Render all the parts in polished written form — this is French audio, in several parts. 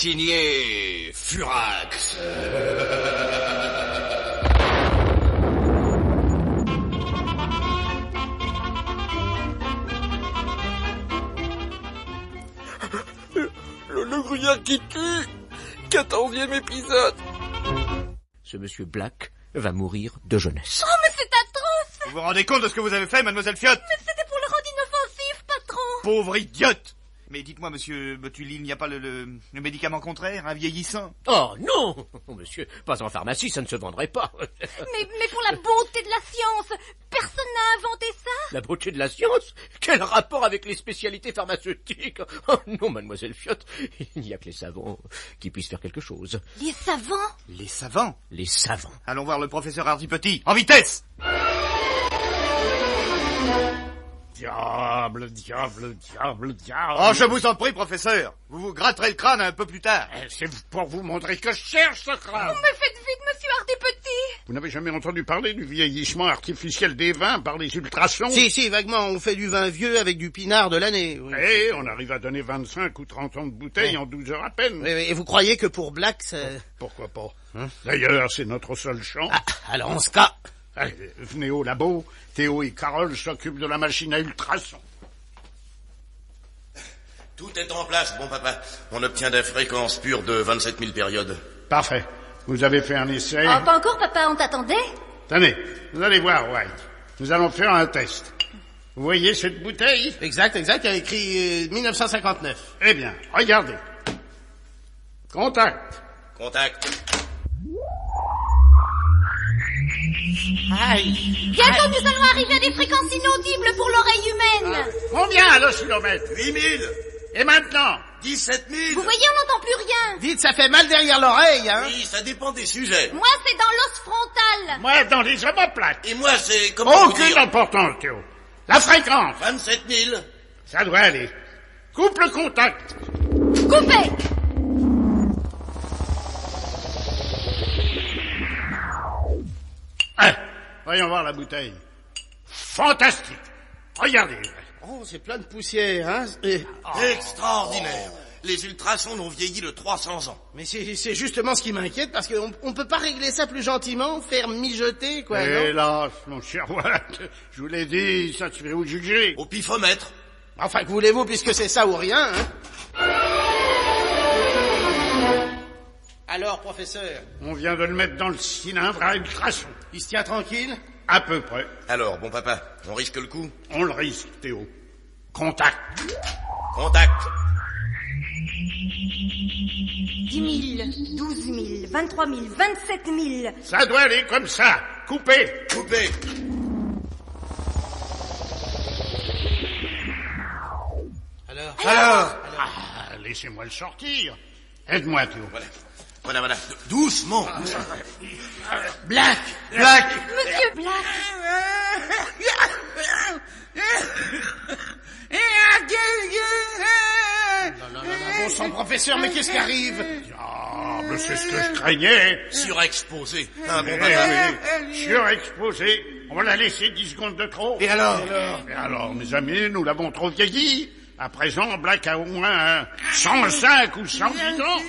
Signé Furax. Le gruyère qui tue. 14e épisode. Ce monsieur Black va mourir de jeunesse. Oh, mais c'est atroce! Vous vous rendez compte de ce que vous avez fait, mademoiselle Fiotte? Mais c'était pour le rendre inoffensif, patron! Pauvre idiote! Mais dites-moi, monsieur Botully, il n'y a pas le médicament contraire, un vieillissant? Oh non, monsieur, pas en pharmacie, ça ne se vendrait pas. Mais pour la beauté de la science, personne n'a inventé ça? La beauté de la science? Quel rapport avec les spécialités pharmaceutiques? Oh non, mademoiselle Fiotte, il n'y a que les savants qui puissent faire quelque chose. Les savants? Les savants? Les savants. Allons voir le professeur Hardy Petit, en vitesse! Diable, diable, diable, diable. Oh, je vous en prie, professeur. Vous vous gratterez le crâne un peu plus tard. C'est pour vous montrer que je cherche ce crâne. Oh, mais faites vite, monsieur Hardy Petit. Vous n'avez jamais entendu parler du vieillissement artificiel des vins par les ultrasons? Si, vaguement. On fait du vin vieux avec du pinard de l'année. Oui. Et on arrive à donner 25 ou 30 ans de bouteille en 12 heures à peine. Oui, et vous croyez que pour Black, ça... Pourquoi pas? D'ailleurs, c'est notre seul champ. Ah, alors en ce cas... Allez, venez au labo. Théo et Carole s'occupent de la machine à ultrasons. Tout est en place, bon papa. On obtient des fréquences pures de 27 000 périodes. Parfait. Vous avez fait un essai? Oh, pas encore, papa, on t'attendait? Tenez, vous allez voir, White. Nous allons faire un test. Vous voyez cette bouteille? Exact, il y a écrit 1959. Eh bien, regardez. Contact. Contact. Aïe. Bientôt, nous allons arriver à des fréquences inaudibles pour l'oreille humaine. Combien, l'oscillomètre? 8 000. Et maintenant? 17 000. Vous voyez, on n'entend plus rien. Dites, ça fait mal derrière l'oreille, hein? Oui, ça dépend des sujets. Moi, c'est dans l'os frontal. Moi, dans les omoplates. Et moi, c'est... Comment vous Aucune dire importance, Théo. La fréquence. 27 000. Ça doit aller. Coupe le contact. Coupé. Voyons voir la bouteille. Fantastique. Regardez. Oh, c'est plein de poussière, hein? Extraordinaire. Les ultrasons n'ont vieilli de 300 ans. Mais c'est justement ce qui m'inquiète, parce qu'on peut pas régler ça plus gentiment, faire mijoter, quoi, non? Hélas, mon cher Watt, je vous l'ai dit, ça se fait vous juger. Au pifomètre. Enfin, que voulez-vous, puisque c'est ça ou rien, hein? Alors, professeur, On vient de le mettre dans le cylindre à ultrasons. il se tient tranquille? À peu près. Alors, bon papa, on risque le coup? On le risque, Théo. Contact. Contact. 10 000, 12 000, 23 000, 27 000. Ça doit aller comme ça. Coupez. Coupé. Alors? Ah, laissez-moi le sortir. Aide-moi, Théo. Voilà. Doucement. Black! Monsieur Black. Non, bon sang, professeur, mais qu'est-ce qui arrive? Ah, mais c'est ce que je craignais. Surexposé. Un bon Eh papa. oui, surexposé. On va la laisser 10 secondes de trop. Et alors? Et alors, mes amis, nous l'avons trop vieilli. À présent, Black a au moins 105 ou 110 ans.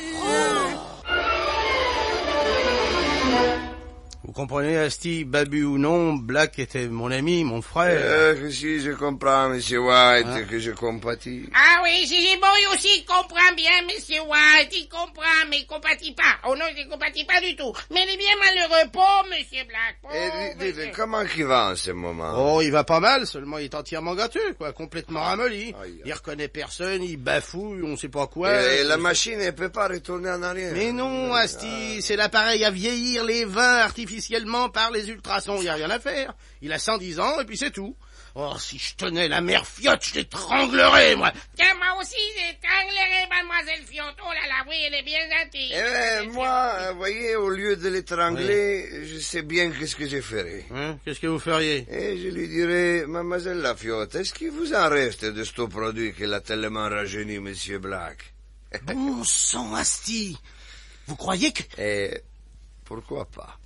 Vous comprenez, Asti, Babu ou non, Black était mon ami, mon frère. Si, je comprends, monsieur White, que je compatis. Ah oui, si bon aussi comprend bien, monsieur White, il comprend, mais il compatit pas. Oh non, il compatit pas du tout. Mais il est bien malheureux, pauvre monsieur Black. Dites, comment il va en ce moment? Oh, il va pas mal, seulement il est entièrement gâteux, quoi, complètement ramolli. Aïe. Il reconnaît personne, il bafouille, on sait pas quoi. Et la machine, elle peut pas retourner en arrière. Mais non, Asti, c'est l'appareil à vieillir les vins artificiellement par les ultrasons, il y a rien à faire. Il a 110 ans et puis c'est tout. Oh, si je tenais la mère Fiotte, je l'étranglerais, moi. Tiens, moi aussi, j'étranglerai mademoiselle Fiotte. Oh là là, oui, elle est bien gentille. Moi, voyez, au lieu de l'étrangler, je sais bien qu'est-ce que je ferais. Hein, qu'est-ce que vous feriez? Et je lui dirais, mademoiselle Lafiotte, est-ce qu'il vous en reste de ce produit qui l'a tellement rajeuni, monsieur Black? Bon sang, Asti. Vous croyez que... Et pourquoi pas?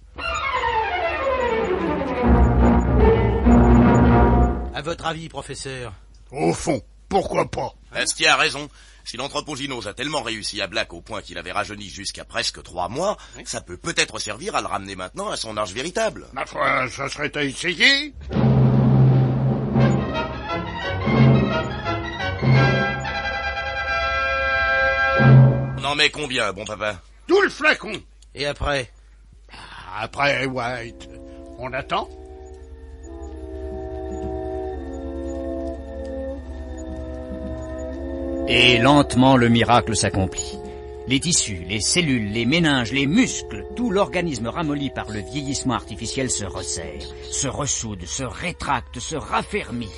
À votre avis, professeur? Au fond, pourquoi pas? Esti a raison. Si l'anthropogynose a tellement réussi à Black au point qu'il avait rajeuni jusqu'à presque 3 mois, ça peut peut-être servir à le ramener maintenant à son âge véritable. Ma foi, ça serait à essayer. On en met combien, bon papa? Tout le flacon. Et après? Après, White, on attend. Et lentement le miracle s'accomplit. Les tissus, les cellules, les méninges, les muscles, tout l'organisme ramolli par le vieillissement artificiel se resserre, se ressoude, se rétracte, se raffermit.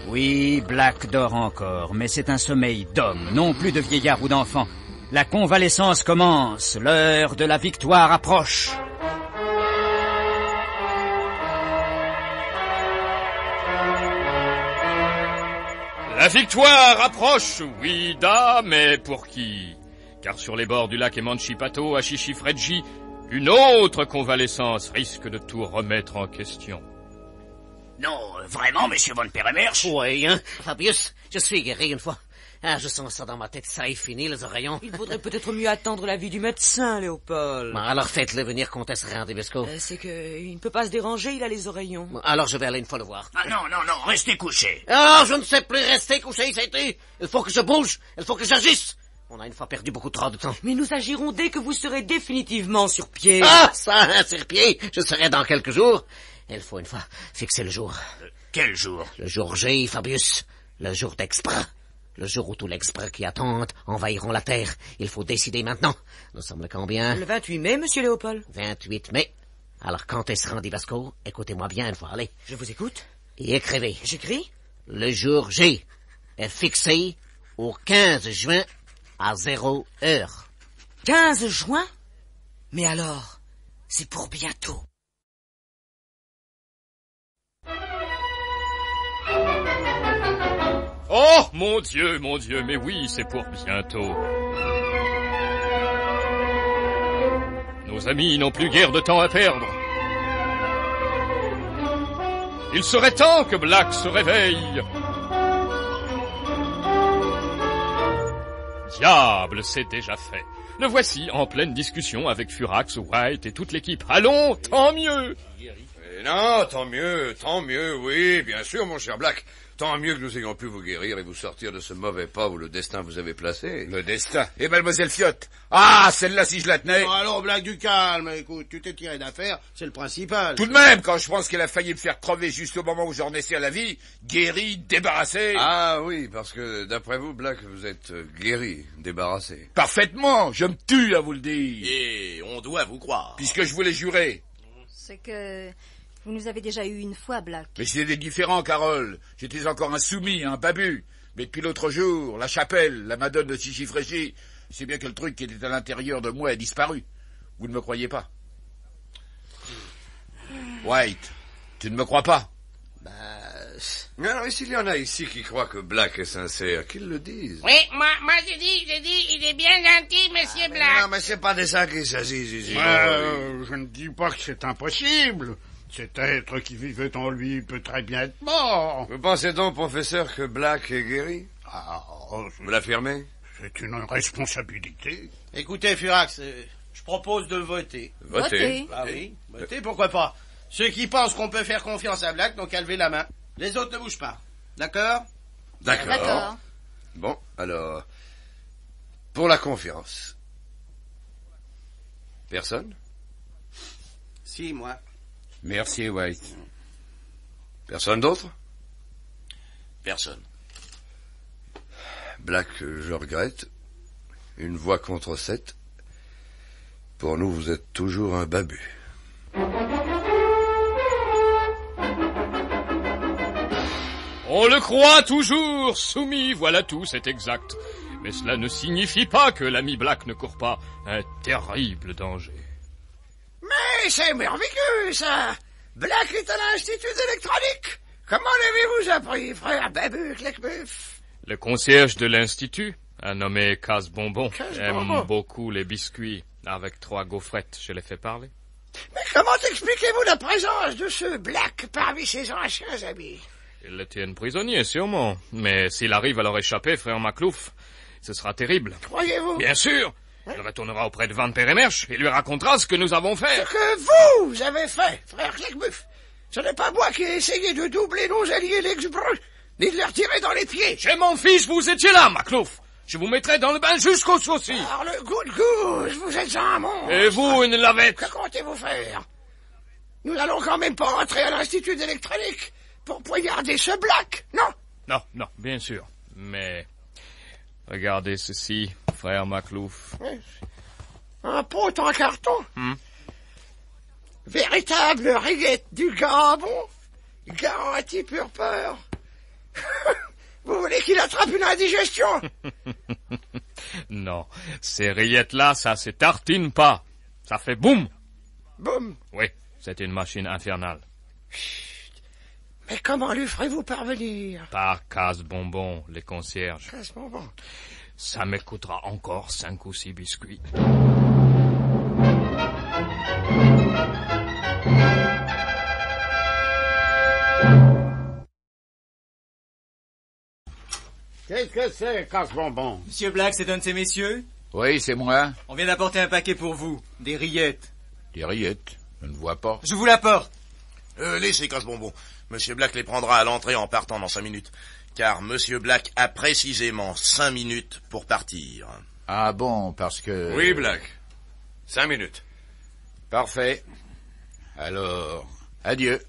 Oui, Black dort encore, mais c'est un sommeil d'homme, non plus de vieillard ou d'enfant. La convalescence commence, l'heure de la victoire approche. La victoire approche, oui, da, mais pour qui? Car sur les bords du lac Emancipato, à Chichifredji, une autre convalescence risque de tout remettre en question. Non, vraiment, monsieur Von Peremersch? Oui, hein, Fabius, je suis guéri une fois. Ah, je sens ça dans ma tête, ça est fini, les oreillons. Il faudrait peut-être mieux attendre l'avis du médecin, Léopold. Bon, alors faites-le venir, comtesse Randibesco. C'est que il ne peut pas se déranger, il a les oreillons. Bon, alors je vais aller une fois le voir. Ah non, restez couché. Ah, je ne sais plus rester couché, c'était. Il faut que je bouge, il faut que j'agisse. On a une fois perdu beaucoup trop de temps. Mais nous agirons dès que vous serez définitivement sur pied. Ah, ça, hein, sur pied, je serai dans quelques jours. Il faut une fois fixer le jour. Quel jour? Le jour J, Fabius. Le jour d'Expra. Le jour où tous les exprès qui attendent envahiront la Terre. Il faut décider maintenant. Nous sommes le combien? Le 28 mai, monsieur Léopold. 28 mai. Alors, Comtesse Randibesco, écoutez-moi bien une fois, allez. Je vous écoute. Et écrivez. J'écris. Le jour J est fixé au 15 juin à 0 heure. 15 juin? Mais alors, c'est pour bientôt. Oh, mon Dieu, mais oui, c'est pour bientôt. Nos amis n'ont plus guère de temps à perdre. Il serait temps que Black se réveille. Diable, c'est déjà fait. Le voici en pleine discussion avec Furax, White et toute l'équipe. Allons, tant mieux. Non, tant mieux, oui, bien sûr, mon cher Black. Tant mieux que nous ayons pu vous guérir et vous sortir de ce mauvais pas où le destin vous avait placé. Le destin? Et mademoiselle Fiotte? Ah, celle-là, si je la tenais... Bon, allons, Black, du calme, écoute, tu t'es tiré d'affaire, c'est le principal. Tout de même, quand je pense qu'elle a failli me faire crever juste au moment où je renaissais à la vie, guéri, débarrassé... Ah oui, parce que, d'après vous, Black, vous êtes guéri, débarrassé. Parfaitement, je me tue à vous le dire. Et on doit vous croire. Puisque je vous l'ai juré. C'est que... Vous nous avez déjà eu une fois, Black. Mais c'était différent, Carole. J'étais encore un soumis, un babu. Mais depuis l'autre jour, la chapelle, la madone de Chichifredji, c'est bien que le truc qui était à l'intérieur de moi a disparu. Vous ne me croyez pas? White, tu ne me crois pas? Non, et s'il y en a ici qui croient que Black est sincère, qu'ils le disent. Oui, moi j'ai dit, il est bien gentil, monsieur Black. Non, mais c'est pas de ça qu'il s'agit, Zizi. Je ne dis pas que c'est impossible. Cet être qui vivait en lui peut très bien être mort. Vous pensez donc, professeur, que Black est guéri? Vous l'affirmez? C'est une responsabilité. Écoutez, Furax, je propose de voter. Voter? Ah oui, voter, pourquoi pas. Ceux qui pensent qu'on peut faire confiance à Black n'ont qu'à lever la main. Les autres ne bougent pas. D'accord? D'accord. Bon, alors... Pour la confiance. Personne? Si, moi. Merci, White. Personne d'autre? Personne. Black, je regrette. Une voix contre 7. Pour nous, vous êtes toujours un babu. On le croit toujours, soumis, voilà tout, c'est exact. Mais cela ne signifie pas que l'ami Black ne court pas un terrible danger. Mais c'est merveilleux, ça! Black est à l'Institut d'électronique! Comment l'avez-vous appris, frère Babu Clecbeuf? Le concierge de l'Institut, un nommé Casse-Bonbon, aime beaucoup les biscuits. Avec 3 gaufrettes, je l'ai fait parler. Mais comment expliquez-vous la présence de ce Black parmi ses anciens amis? Ils le tiennent prisonnier, sûrement. Mais s'il arrive à leur échapper, frère Maclouf, ce sera terrible. Croyez-vous? Bien sûr. Il retournera auprès de Van Peremersch et lui racontera ce que nous avons fait. Ce que vous avez fait, frère Clermuf. Ce n'est pas moi qui ai essayé de doubler nos alliés l'exbreux, ni de les retirer dans les pieds. Chez mon fils, vous étiez là, Maclouf. Je vous mettrai dans le bain jusqu'aux sourcils. Par le goût de gousse, vous êtes un monstre. Et vous, une lavette. Que comptez-vous faire? Nous n'allons quand même pas rentrer à l'Institut d'électronique pour poignarder ce Black, non? Non, bien sûr. Mais regardez ceci, frère Maclouf. Un pot en carton. Véritable rillette du Gabon. Garantie pure peur. Vous voulez qu'il attrape une indigestion? Non, ces rillettes-là, ça se tartine pas. Ça fait boum. Boum. Oui, c'est une machine infernale. Mais comment lui ferez-vous parvenir? Par casse-bonbon, les concierges. Casse-bonbon. Ça me coûtera encore 5 ou 6 biscuits. Qu'est-ce que c'est, casse-bonbon? Monsieur Black, c'est un de ces messieurs? Oui, c'est moi. On vient d'apporter un paquet pour vous. Des rillettes. Des rillettes? Je ne vois pas. Je vous l'apporte. Laissez casse-bonbon. Monsieur Black les prendra à l'entrée en partant dans 5 minutes. Car Monsieur Black a précisément 5 minutes pour partir. Ah bon, parce que... Oui, Black. 5 minutes. Parfait. Alors, adieu.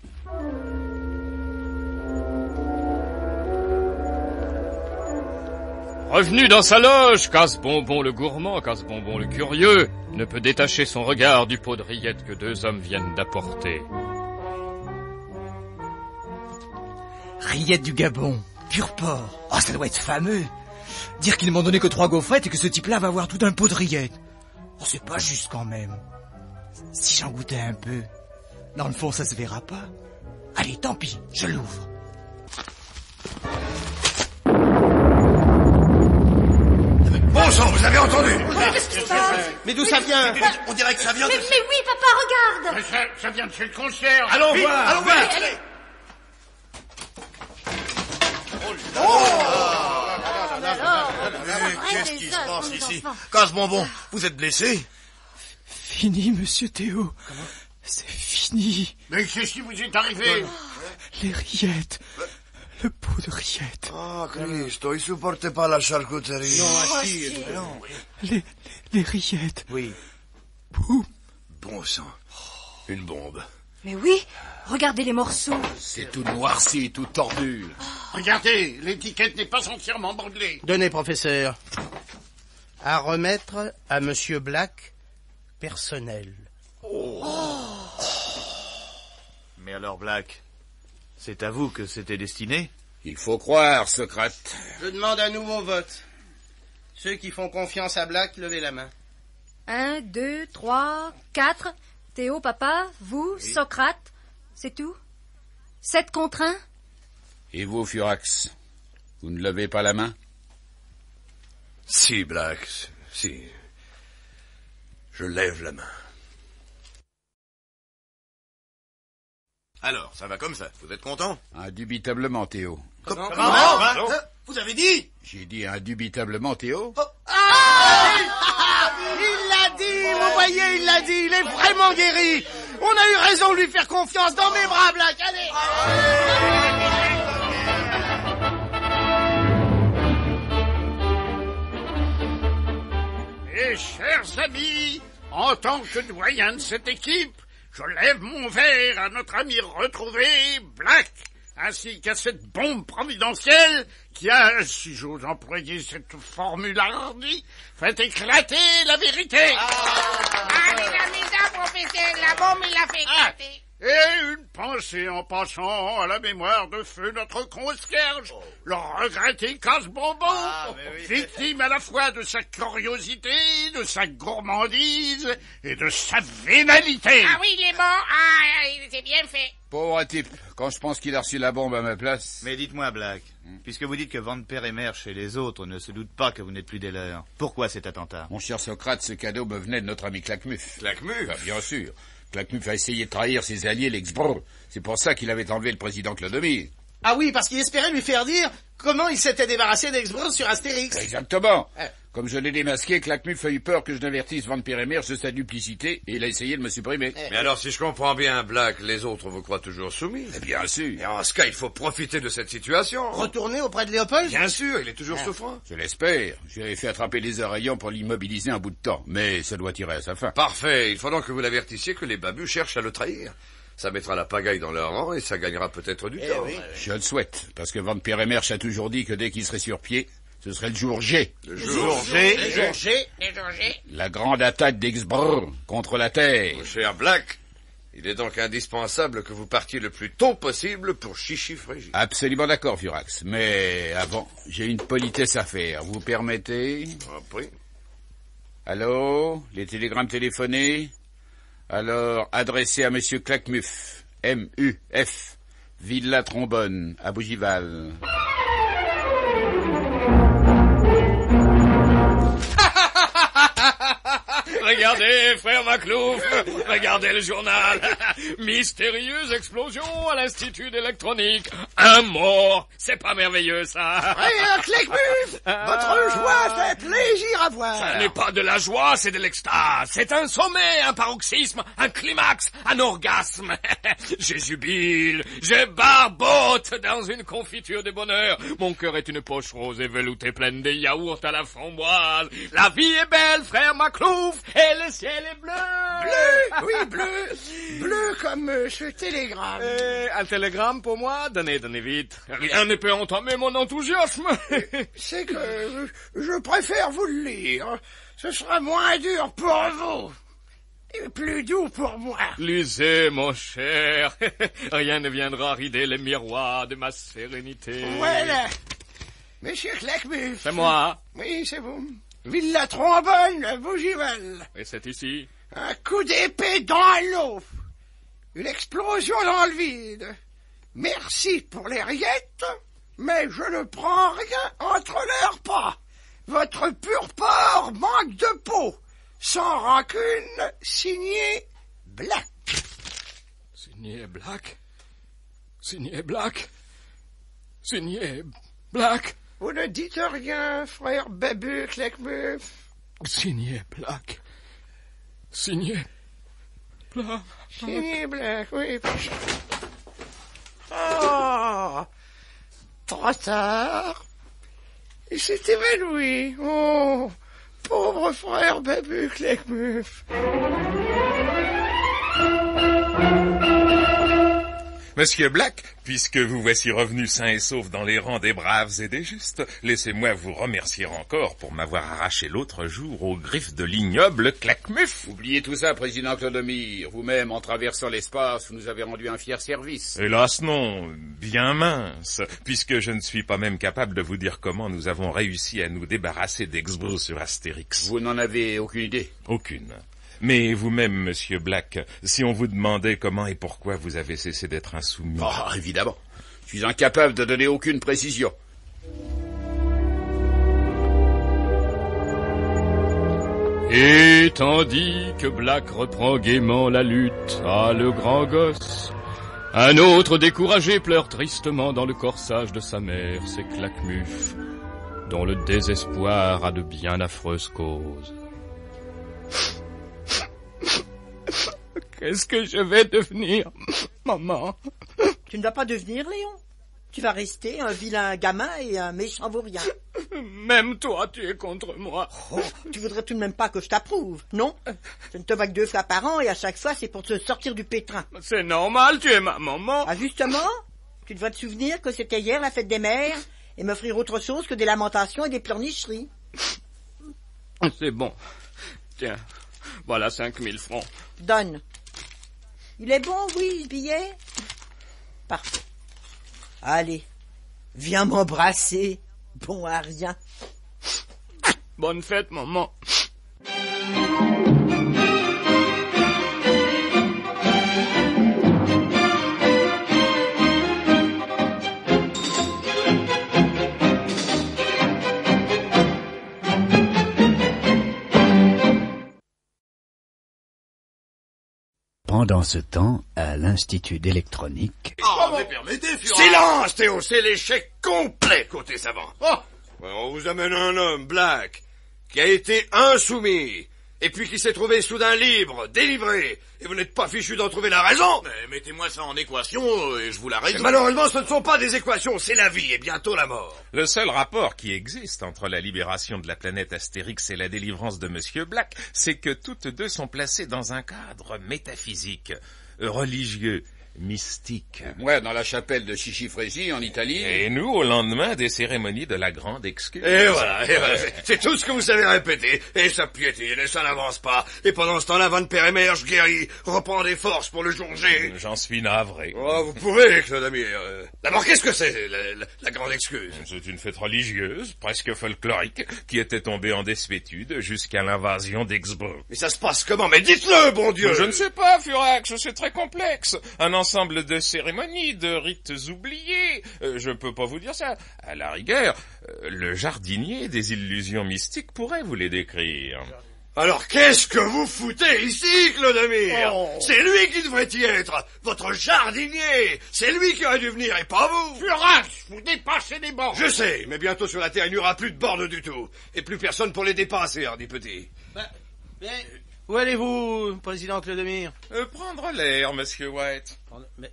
Revenu dans sa loge, Casse-bonbon le gourmand, Casse-bonbon le curieux, ne peut détacher son regard du pot de rillettes que 2 hommes viennent d'apporter. Rillettes du Gabon, pur porc. Oh, ça doit être fameux. Dire qu'ils m'ont donné que 3 gaufrettes et que ce type-là va avoir tout un pot de rillettes. Oh, c'est pas juste quand même. Si j'en goûtais un peu. Dans le fond, ça se verra pas. Allez, tant pis, je l'ouvre. Bon sang, vous avez entendu? Qu'est-ce qui se passe? Mais d'où ça vient? On dirait que ça vient de... Mais oui, papa, regarde! Ça vient de chez le concierge. Allons voir, allons voir. Qu'est-ce qui se passe ici? Casse-bonbon, vous êtes blessé? Fini, monsieur Théo. C'est fini. Mais qu'est-ce qui vous est arrivé? Les rillettes. Le pot de rillettes. Ah, Cristo, il supportait pas la charcuterie. Non, Les rillettes. Oui. Boum. Bon sang. Une bombe. Mais oui, regardez les morceaux. C'est tout noirci, tout tordu. Regardez, l'étiquette n'est pas entièrement brûlée. Donnez, professeur. À remettre à Monsieur Black, personnel. Mais alors, Black, c'est à vous que c'était destiné? Il faut croire, Socrate. Je demande un nouveau vote. Ceux qui font confiance à Black, levez la main. 1, 2, 3, 4. Théo, papa, vous, Socrate, c'est tout? 7 contre 1? Et vous, Furax, vous ne levez pas la main? Si, Black, si. Je lève la main. Alors, ça va comme ça. Vous êtes content? Indubitablement, Théo. Comment? Vous avez dit? J'ai dit indubitablement, Théo. Il l'a dit, vous voyez, il l'a dit, il est vraiment guéri. On a eu raison de lui faire confiance. Dans mes bras, Black, allez. Et chers amis, en tant que doyen de cette équipe, je lève mon verre à notre ami retrouvé, Black, ainsi qu'à cette bombe providentielle qui a, si j'ose employer cette formule hardie, fait éclater la vérité. La professeur, la bombe, il l'a fait éclater. Et une pensée en passant à la mémoire de feu notre concierge, le regretté Casse-bonbon, victime à la fois de sa curiosité, de sa gourmandise et de sa vénalité. Ah oui, il est mort. Ah, c'est bien fait. Pauvre type, quand je pense qu'il a reçu la bombe à ma place... Mais dites-moi, Black, puisque vous dites que Van Peremersch et les autres ne se doutent pas que vous n'êtes plus des leurs, pourquoi cet attentat? Mon cher Socrate, ce cadeau me venait de notre ami Claquemuf. Claquemuf? Bien sûr. Claquemuf a essayé de trahir ses alliés, l'exbrr. C'est pour ça qu'il avait enlevé le président Clodomir. Ah oui, parce qu'il espérait lui faire dire comment il s'était débarrassé d'Exbros sur Astérix. Exactement. Comme je l'ai démasqué, Claquemuf a eu peur que je n'avertisse Vampire Emerge de sa duplicité et il a essayé de me supprimer. Mais alors, si je comprends bien, Black, les autres vous croient toujours soumis? Bien sûr. Et en ce cas, il faut profiter de cette situation. Retourner auprès de Léopold? Bien sûr, il est toujours souffrant. Je l'espère. J'avais fait attraper les oreillons pour l'immobiliser un bout de temps, mais ça doit tirer à sa fin. Parfait. Il faut donc que vous l'avertissiez que les babus cherchent à le trahir. Ça mettra la pagaille dans leur rang et ça gagnera peut-être du temps. Oui. Je le souhaite, parce que Vampire Emerge a toujours dit que dès qu'il serait sur pied, ce serait le jour G. Le jour G. Le jour G. La grande attaque d'Exbrr contre la Terre. Mon cher Black, il est donc indispensable que vous partiez le plus tôt possible pour Chichi-Frégie. Absolument d'accord, Furax. Mais avant, j'ai une politesse à faire. Vous permettez? Oui. Allô? Les télégrammes téléphonés? Alors, adressé à Monsieur Claquemuf, M-U-F, Villa Trombone, à Bougival. Regardez, frère Maclouf, regardez le journal. Mystérieuse explosion à l'Institut d'électronique. Un mort. C'est pas merveilleux, ça. Claquemuf, votre joie fait plaisir à voir. Ça n'est pas de la joie, c'est de l'extase. C'est un sommet, un paroxysme, un climax, un orgasme. Je jubile, je barbote dans une confiture de bonheur. Mon cœur est une poche rose et veloutée pleine de yaourts à la framboise. La vie est belle, frère Maclouf, et le ciel est bleu. Bleu, oui, bleu. Bleu comme ce télégramme. Un télégramme pour moi? Donnez vite. Rien ne peut entamer mon enthousiasme. C'est que je préfère vous le lire. Ce sera moins dur pour vous. Et plus doux pour moi. Lisez, mon cher. Rien ne viendra rider les miroirs de ma sérénité. Voilà. Monsieur Claquemuf. C'est moi. Oui, c'est vous. Villa Trombone, Bougival. Et c'est ici. Un coup d'épée dans l'eau. Une explosion dans le vide. Merci pour les rillettes, mais je ne prends rien entre leurs pas. Votre pur porc manque de peau. Sans rancune, signé Black. Signé Black? Signé Black? Signé Black? Vous ne dites rien, frère Babu Claquemuf. Signé Black. Signé Black. Signé Black, oui. Oh, trop tard. Il s'est évanoui. Oh, pauvre frère Babu Claquemuf. Monsieur Black, puisque vous voici revenu sain et sauf dans les rangs des braves et des justes, laissez-moi vous remercier encore pour m'avoir arraché l'autre jour aux griffes de l'ignoble Claquemuf. Oubliez tout ça, président Clodomir. Vous-même, en traversant l'espace, vous nous avez rendu un fier service. Hélas non, bien mince, puisque je ne suis pas même capable de vous dire comment nous avons réussi à nous débarrasser d'Exbro sur Astérix. Vous n'en avez aucune idée? Aucune. Mais vous-même, monsieur Black, si on vous demandait comment et pourquoi vous avez cessé d'être insoumis... Oh, évidemment. Je suis incapable de donner aucune précision. Et tandis que Black reprend gaiement la lutte, le grand gosse, un autre découragé pleure tristement dans le corsage de sa mère, c'est Claquemuf, dont le désespoir a de bien affreuses causes. Qu'est-ce que je vais devenir, maman? Tu ne vas pas devenir, Léon. Tu vas rester un vilain gamin et un méchant vaurien. Même toi, tu es contre moi. Oh, tu voudrais tout de même pas que je t'approuve, non? Je ne te vois que 2 fois par an et à chaque fois, c'est pour te sortir du pétrin. C'est normal, tu es ma maman. Ah, justement, tu devrais te souvenir que c'était hier la fête des mères et m'offrir autre chose que des lamentations et des pleurnicheries. C'est bon. Tiens, voilà 5000 francs. Donne. Il est bon, oui, ce billet? Parfait. Allez, viens m'embrasser, bon à rien. Bonne fête, maman. Pendant ce temps, à l'Institut d'électronique... Oh, permettez, Furax. Silence, Théo, c'est l'échec complet côté savant. Oh, on vous amène un homme, Black, qui a été insoumis, et puis qui s'est trouvé soudain libre, délivré, et vous n'êtes pas fichu d'en trouver la raison. Mais mettez-moi ça en équation, et je vous la résous. Malheureusement, ce ne sont pas des équations, c'est la vie, et bientôt la mort. Le seul rapport qui existe entre la libération de la planète Astérix et la délivrance de Monsieur Black, c'est que toutes deux sont placées dans un cadre métaphysique, religieux, mystique. Moi, dans la chapelle de Chichifrégie, en Italie... Et nous, au lendemain des cérémonies de la grande excuse. Et voilà, c'est tout ce que vous savez répéter, et ça piétine, et ça n'avance pas, et pendant ce temps-là, Van Père émerge guéri, reprend des forces pour le jour G. J'en suis navré. Oh, vous pouvez, Claude Amir. D'abord, qu'est-ce que c'est, la grande excuse? C'est une fête religieuse, presque folklorique, qui était tombée en désuétude jusqu'à l'invasion d'Exbro. Mais ça se passe comment? Mais dites-le, bon Dieu! Je ne sais pas, Furax, c'est très complexe. Un ensemble de cérémonies, de rites oubliés. Je peux pas vous dire ça. À la rigueur, le jardinier des illusions mystiques pourrait vous les décrire. Alors qu'est-ce que vous foutez ici, Claude Amir? C'est lui qui devrait y être, votre jardinier. C'est lui qui aurait dû venir et pas vous. Furax, vous dépassez les bornes. Je sais, mais bientôt sur la Terre, il n'y aura plus de bornes du tout. Et plus personne pour les dépasser, hardi petit. Où allez-vous, président Claude Amir? Prendre l'air, monsieur White.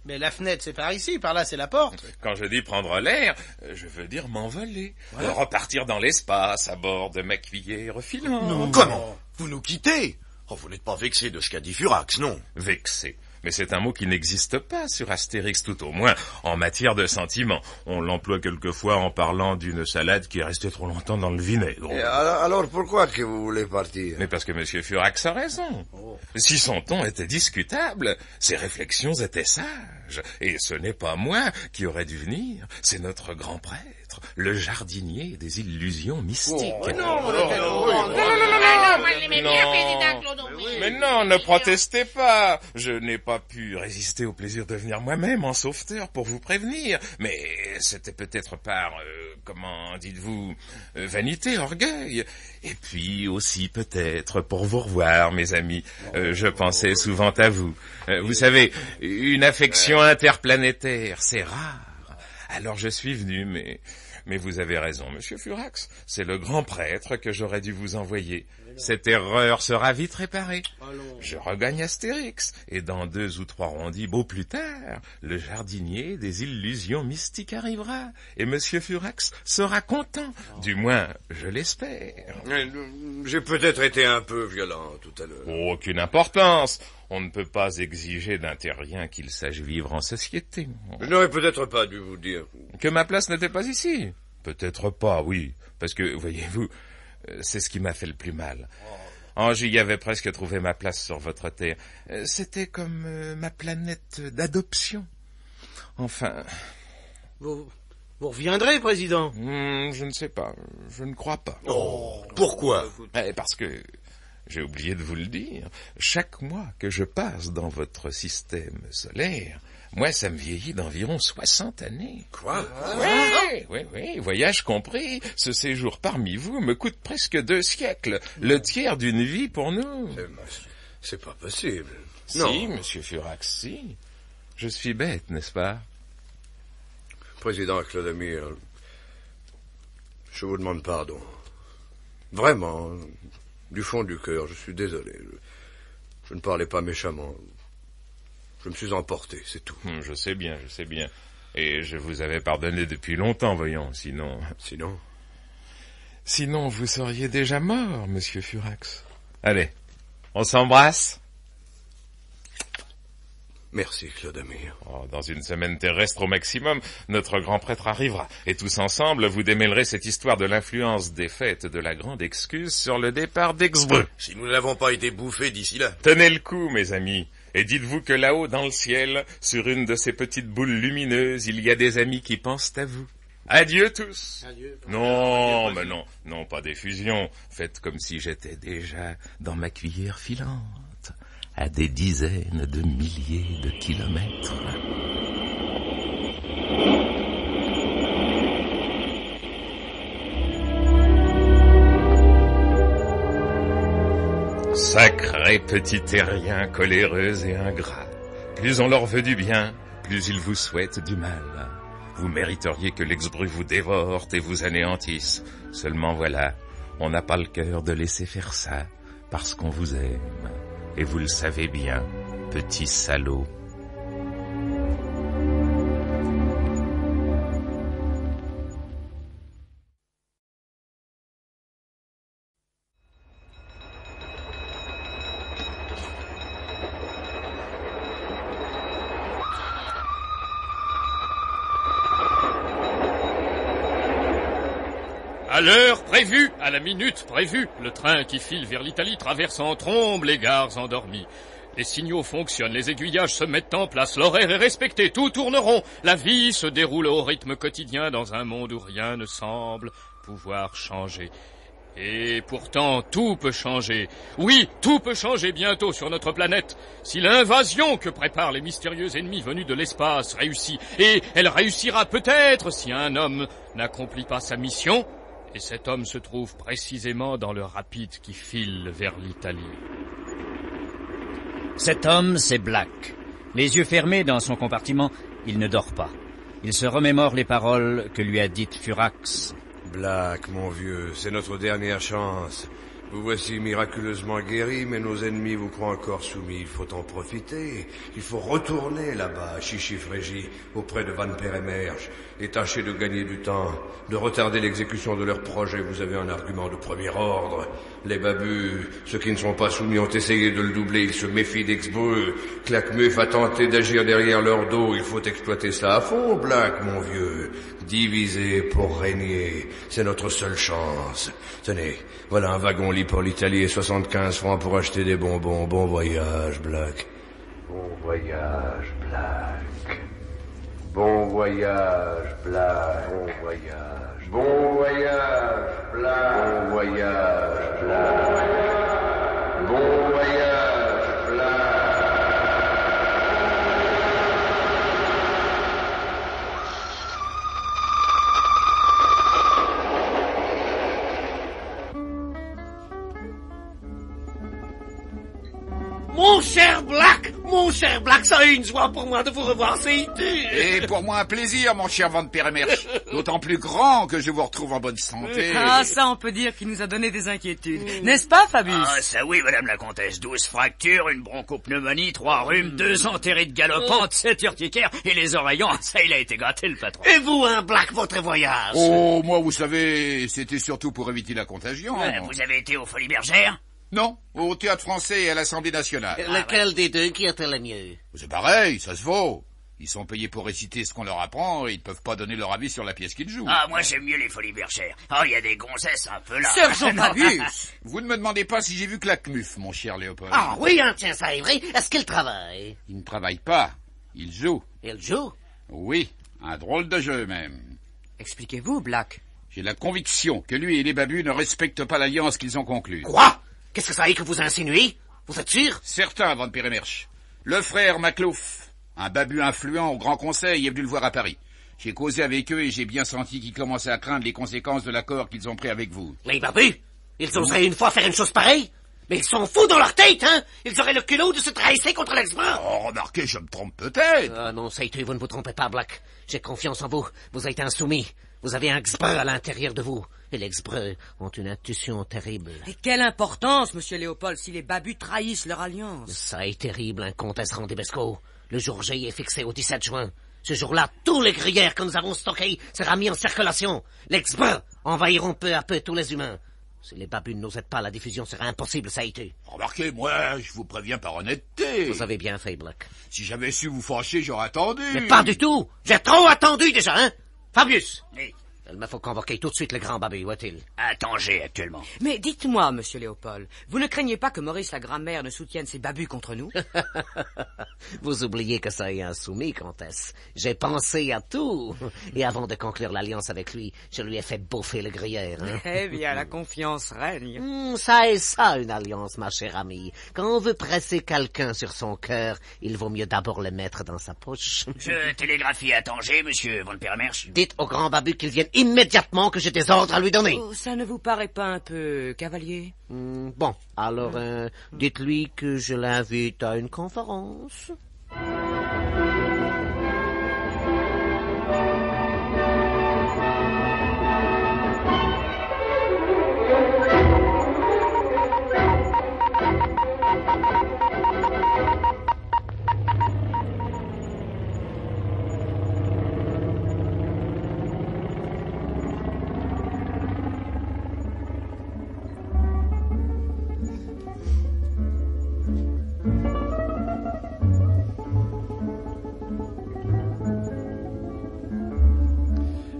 Mais la fenêtre, c'est par ici, par là, c'est la porte. Quand je dis prendre l'air, je veux dire m'envoler. Voilà. Repartir dans l'espace à bord de ma cuillère filante. Non, comment? Vous nous quittez? Oh, vous n'êtes pas vexé de ce qu'a dit Furax, non? Vexé. Mais c'est un mot qui n'existe pas sur Astérix, tout au moins en matière de sentiments. On l'emploie quelquefois en parlant d'une salade qui est restée trop longtemps dans le vinaigre. Et alors pourquoi que vous voulez partir? Mais parce que Monsieur Furax a raison. Si son ton était discutable, ses réflexions étaient sages. Et ce n'est pas moi qui aurais dû venir, c'est notre grand prêtre, le jardinier des illusions mystiques. Mais non, ne protestez pas. Je n'ai pas pu résister au plaisir de venir moi-même en sauveteur pour vous prévenir. Mais c'était peut-être par, comment dites-vous, vanité, orgueil. Et puis aussi peut-être pour vous revoir, mes amis. Je pensais souvent à vous. Vous savez, une affection interplanétaire, c'est rare. Alors je suis venu, mais vous avez raison, monsieur Furax. C'est le grand prêtre que j'aurais dû vous envoyer. Cette erreur sera vite réparée. Je regagne Astérix, et dans 2 ou 3 rondibos plus tard, le jardinier des illusions mystiques arrivera, et monsieur Furax sera content. Du moins, je l'espère. J'ai peut-être été un peu violent tout à l'heure. Aucune importance. On ne peut pas exiger d'un terrien qu'il sache vivre en société. Je n'aurais peut-être pas dû vous dire. Que ma place n'était pas ici? Peut-être pas, oui. Parce que, voyez-vous, c'est ce qui m'a fait le plus mal. J'y avais presque trouvé ma place sur votre terre. C'était comme ma planète d'adoption. Enfin... Vous reviendrez, président? Je ne sais pas. Je ne crois pas. Pourquoi? Parce que... j'ai oublié de vous le dire. Chaque mois que je passe dans votre système solaire, moi, ça me vieillit d'environ 60 années. Quoi? Oui, voyage compris. Ce séjour parmi vous me coûte presque 2 siècles. Le tiers d'une vie pour nous. C'est pas possible. Si, monsieur Furax, si. Je suis bête, n'est-ce pas? Président Claude Amir, je vous demande pardon. Vraiment, du fond du cœur, je suis désolé. Je ne parlais pas méchamment. Je me suis emporté, c'est tout. Je sais bien. Et je vous avais pardonné depuis longtemps, voyons, sinon... Sinon, vous seriez déjà mort, monsieur Furax. Allez, on s'embrasse? Merci, Claude Amir. Dans une semaine terrestre au maximum, notre grand prêtre arrivera. Et tous ensemble, vous démêlerez cette histoire de l'influence des fêtes de la grande excuse sur le départ d'Exbro. Si nous n'avons pas été bouffés d'ici là. Tenez le coup, mes amis. Et dites-vous que là-haut, dans le ciel, sur une de ces petites boules lumineuses, il y a des amis qui pensent à vous. Adieu tous. Adieu. Non, mais non, pas d'effusion. Faites comme si j'étais déjà dans ma cuillère filante, à des dizaines de milliers de kilomètres. Sacré Vraie petite terrien, coléreuse et ingrat. Plus on leur veut du bien, plus ils vous souhaitent du mal. Vous mériteriez que l'ex-bru vous dévore et vous anéantisse. Seulement voilà, on n'a pas le cœur de laisser faire ça, parce qu'on vous aime. Et vous le savez bien, petit salaud. À l'heure prévue, à la minute prévue, le train qui file vers l'Italie traverse en trombe les gares endormies. Les signaux fonctionnent, les aiguillages se mettent en place, l'horaire est respecté, tout tourne rond. La vie se déroule au rythme quotidien dans un monde où rien ne semble pouvoir changer. Et pourtant, tout peut changer. Oui, tout peut changer bientôt sur notre planète. Si l'invasion que préparent les mystérieux ennemis venus de l'espace réussit, et elle réussira peut-être si un homme n'accomplit pas sa mission, et cet homme se trouve précisément dans le rapide qui file vers l'Italie. Cet homme, c'est Black. Les yeux fermés dans son compartiment, il ne dort pas. Il se remémore les paroles que lui a dites Furax. Black, mon vieux, c'est notre dernière chance. Vous voici miraculeusement guéri, mais nos ennemis vous croient encore soumis. Il faut en profiter. Il faut retourner là-bas, à Chichifrégie, auprès de Van Peremerge, et tâcher de gagner du temps, de retarder l'exécution de leur projet. Vous avez un argument de premier ordre. Les babus, ceux qui ne sont pas soumis, ont essayé de le doubler. Ils se méfient d'Exbreux. Claquemuf a tenté d'agir derrière leur dos. Il faut exploiter ça à fond, Black, mon vieux. Diviser pour régner, c'est notre seule chance. Tenez, voilà un wagon-lit pour l'Italie et 75 francs pour acheter des bonbons. Bon voyage, Black. Bon voyage, Black. Bon voyage, Black. Bon voyage. Bon voyage, Black. Bon voyage, Black. Bon voyage, Black. Mon cher Black, ça a une joie pour moi de vous revoir, c'est Et pour moi un plaisir, mon cher Van Peremerge. D'autant plus grand que je vous retrouve en bonne santé. Ah, ça on peut dire qu'il nous a donné des inquiétudes. N'est-ce pas, Fabius? Ah, ça oui, madame la comtesse. 12 fractures, une bronchopneumonie, 3 rhumes, 2 entérites galopantes, 7 urticaires et les oreillons. Ça, il a été gâté, le patron. Et vous, hein, Black, votre voyage? Oh, moi, vous savez, c'était surtout pour éviter la contagion. Vous avez été aux Folies Bergères? Non, au Théâtre Français et à l'Assemblée Nationale. Lequel des deux qui était le mieux? C'est pareil, ça se vaut. Ils sont payés pour réciter ce qu'on leur apprend et ils ne peuvent pas donner leur avis sur la pièce qu'ils jouent. Ah, moi j'aime mieux les Folies Bergères. Oh, il y a des gonzesses un peu là. Sergent Fabius! Vous ne me demandez pas si j'ai vu Claquemuf, mon cher Léopold. Ah oui, hein, tiens, ça est vrai. Est-ce qu'il travaille? Il ne travaille pas, il joue. Il joue? Oui, un drôle de jeu même. Expliquez-vous, Black. J'ai la conviction que lui et les babus ne respectent pas l'alliance qu'ils ont conclue. Quoi? Qu'est-ce que ça est que vous insinuez? Vous êtes sûr? Certain, Van Peremerge. Le frère Maclouf, un babu influent au Grand Conseil, est venu le voir à Paris. J'ai causé avec eux et j'ai bien senti qu'ils commençaient à craindre les conséquences de l'accord qu'ils ont pris avec vous. Les babus? Ils oseraient une fois faire une chose pareille? Mais ils sont fous dans leur tête, hein? Ils auraient le culot de se trahisser contre l'ex-brun. Oh, remarquez, je me trompe peut-être. Ah non, Saïtu, vous ne vous trompez pas, Black. J'ai confiance en vous. Vous êtes insoumis. Vous avez un ex-breu à l'intérieur de vous. Et les ex-breux ont une intuition terrible. Et quelle importance, monsieur Léopold, si les babus trahissent leur alliance? Ça est terrible, hein, comtesse Randibesco. Le jour J est fixé au 17 juin. Ce jour-là, tous les gruyères que nous avons stockés sera mis en circulation. Les ex-breux envahiront peu à peu tous les humains. Si les babus ne nous aident pas, la diffusion sera impossible, ça a été. Remarquez, moi, je vous préviens par honnêteté. Vous avez bien fait, Black. Si j'avais su vous fâcher, j'aurais attendu. Mais pas du tout. J'ai trop attendu déjà, hein. Fabius. Oui. Il me faut convoquer tout de suite le grand babu, où est-il? À Tanger, actuellement. Mais dites-moi, monsieur Léopold, vous ne craignez pas que Maurice la grand-mère ne soutienne ses babus contre nous? Vous oubliez que ça est insoumis, comtesse. J'ai pensé à tout. Et avant de conclure l'alliance avec lui, je lui ai fait bouffer le gruyère. Hein? Eh bien, la confiance règne. Ça est ça, une alliance, ma chère amie. Quand on veut presser quelqu'un sur son cœur, il vaut mieux d'abord le mettre dans sa poche. Je télégraphie à Tanger, monsieur Van Peremerge. Dites au grand babu qu'il vienne immédiatement que j'ai des ordres à lui donner. Oh, ça ne vous paraît pas un peu cavalier? Bon, alors dites-lui que je l'invite à une conférence.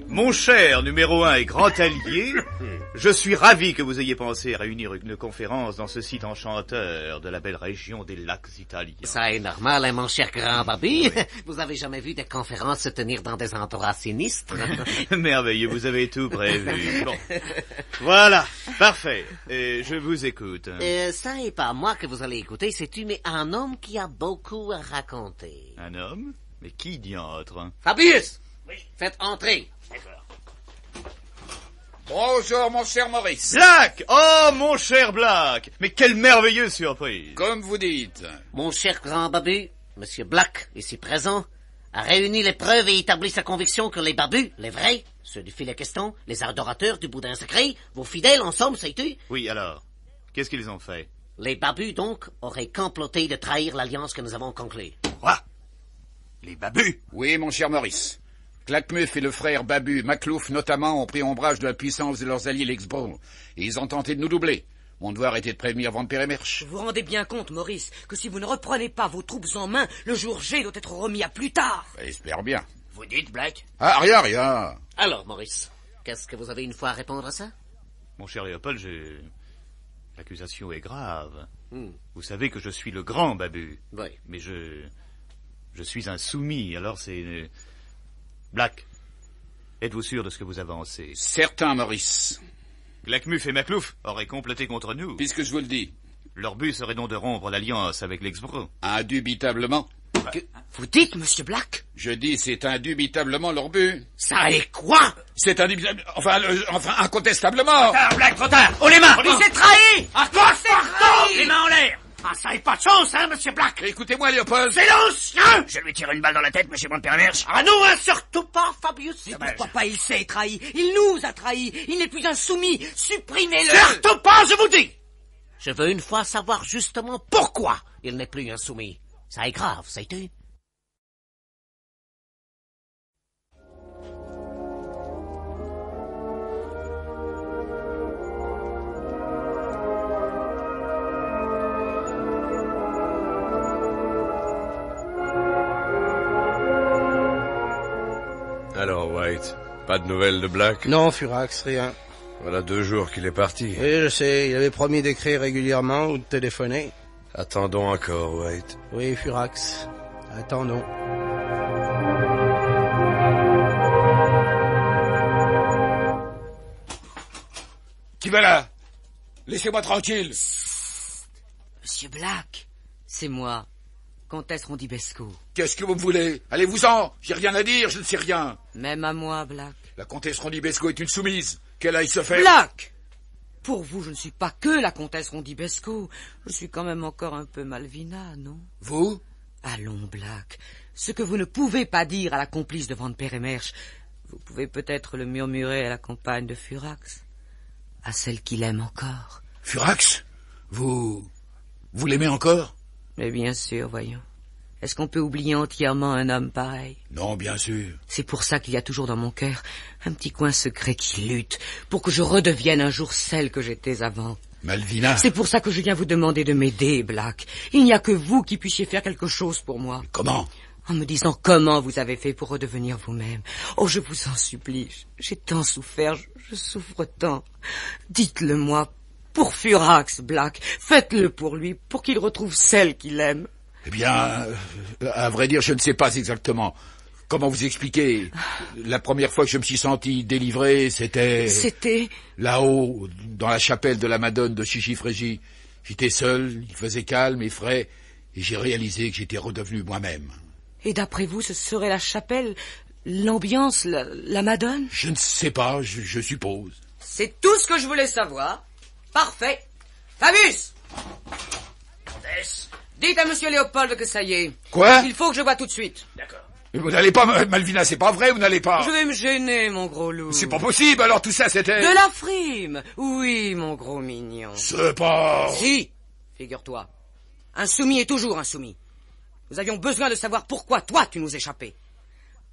Mon cher numéro 1 et grand allié, je suis ravi que vous ayez pensé à réunir une conférence dans ce site enchanteur de la belle région des lacs italiens. Ça est normal, hein, mon cher grand Babu. Vous avez jamais vu des conférences se tenir dans des endroits sinistres? Merveilleux, vous avez tout prévu. Bon. Voilà, parfait. Et je vous écoute. Ça n'est pas moi que vous allez écouter, c'est mais un homme qui a beaucoup à raconter. Un homme? Mais qui diantre? Fabius! Oui. Faites entrer. Bonjour, mon cher Maurice. Black! Oh, mon cher Black! Mais quelle merveilleuse surprise! Comme vous dites. Mon cher grand Babu, Monsieur Black, ici présent, a réuni les preuves et établi sa conviction que les babus, les vrais, ceux du filet queston, les adorateurs du boudin sacré, vos fidèles, en somme, sais-tu? Oui, alors, qu'est-ce qu'ils ont fait? Les babus, donc, auraient comploté de trahir l'alliance que nous avons conclue. Quoi? Les babus? Oui, mon cher Maurice. Claquemuf et le frère Babu, Maclouf notamment, ont pris ombrage de la puissance de leurs alliés l'Exbro, et ils ont tenté de nous doubler. Mon devoir était de prévenir Van Peremersch. Vous vous rendez bien compte, Maurice, que si vous ne reprenez pas vos troupes en main, le jour G doit être remis à plus tard. J'espère bien. Vous dites, Black? Ah, rien. Alors, Maurice, qu'est-ce que vous avez une fois à répondre à ça? Mon cher Léopold, l'accusation est grave. Vous savez que je suis le grand Babu. Oui. Mais je suis un soumis, alors c'est... Black, êtes-vous sûr de ce que vous avancez? Certain, Maurice. Claquemuf et Maclouf auraient comploté contre nous. Puisque je vous le dis. Leur but serait donc de rompre l'alliance avec l'Exbro. Indubitablement. Vous dites, Monsieur Black? Je dis, c'est indubitablement leur but. Ça est quoi? C'est indubitablement... Enfin, incontestablement. Trop tard, Black, trop tard. Oh, les mains! On s'est trahi! À quoi c'est trahi? Les mains en l'air! Ah, ça n'est pas de chance, hein, Monsieur Black? Écoutez-moi, Léopold. Silence! Je lui tire une balle dans la tête, Monsieur Van Peremersch. Ah non, hein, surtout pas, Fabius. Mais pourquoi pas il s'est trahi? Il nous a trahis. Il n'est plus un soumis. Supprimez-le. Surtout pas, je vous dis. Je veux une fois savoir justement pourquoi il n'est plus un soumis. Ça est grave, sais-tu? Alors, White, pas de nouvelles de Black? Non, Furax, rien. Voilà 2 jours qu'il est parti. Oui, je sais, il avait promis d'écrire régulièrement ou de téléphoner. Attendons encore, White. Oui, Furax, attendons. Qui va là? Laissez-moi tranquille. Monsieur Black, c'est moi, Comtesse Rondibesco. Qu'est-ce que vous me voulez? Allez-vous-en. J'ai rien à dire, je ne sais rien. Même à moi, Black. La comtesse Rondibesco est une soumise. Qu'elle aille se faire... Black! Pour vous, je ne suis pas que la comtesse Rondibesco. Je suis quand même encore un peu Malvina, non? Vous? Allons, Black. Ce que vous ne pouvez pas dire à la complice de Van Peremersch, vous pouvez peut-être le murmurer à la compagne de Furax. À celle qu'il aime encore. Furax? Vous l'aimez encore? Mais bien sûr, voyons. Est-ce qu'on peut oublier entièrement un homme pareil? Non, bien sûr. C'est pour ça qu'il y a toujours dans mon cœur un petit coin secret qui lutte pour que je redevienne un jour celle que j'étais avant. Malvina. C'est pour ça que je viens vous demander de m'aider, Black. Il n'y a que vous qui puissiez faire quelque chose pour moi. Mais comment? En me disant comment vous avez fait pour redevenir vous-même. Oh, je vous en supplie. J'ai tant souffert, je souffre tant. Dites-le moi. Pour Furax, Black. Faites-le pour lui, pour qu'il retrouve celle qu'il aime. Eh bien, à vrai dire, je ne sais pas exactement. Comment vous expliquer? La première fois que je me suis senti délivré, c'était... C'était? Là-haut, dans la chapelle de la Madone de Chichifrégie. J'étais seul, il faisait calme et frais, et j'ai réalisé que j'étais redevenu moi-même. Et d'après vous, ce serait la chapelle L'ambiance, la madone? Je ne sais pas, je suppose. C'est tout ce que je voulais savoir. Parfait. Fabius! Dites à Monsieur Léopold que ça y est. Quoi? Il faut que je voie tout de suite. D'accord. Vous n'allez pas, Malvina, c'est pas vrai, vous n'allez pas. Je vais me gêner, mon gros loup. C'est pas possible, alors tout ça c'était... De la frime. Oui, mon gros mignon. C'est pas... Si, figure-toi. Un soumis est toujours un soumis. Nous avions besoin de savoir pourquoi toi tu nous échappais.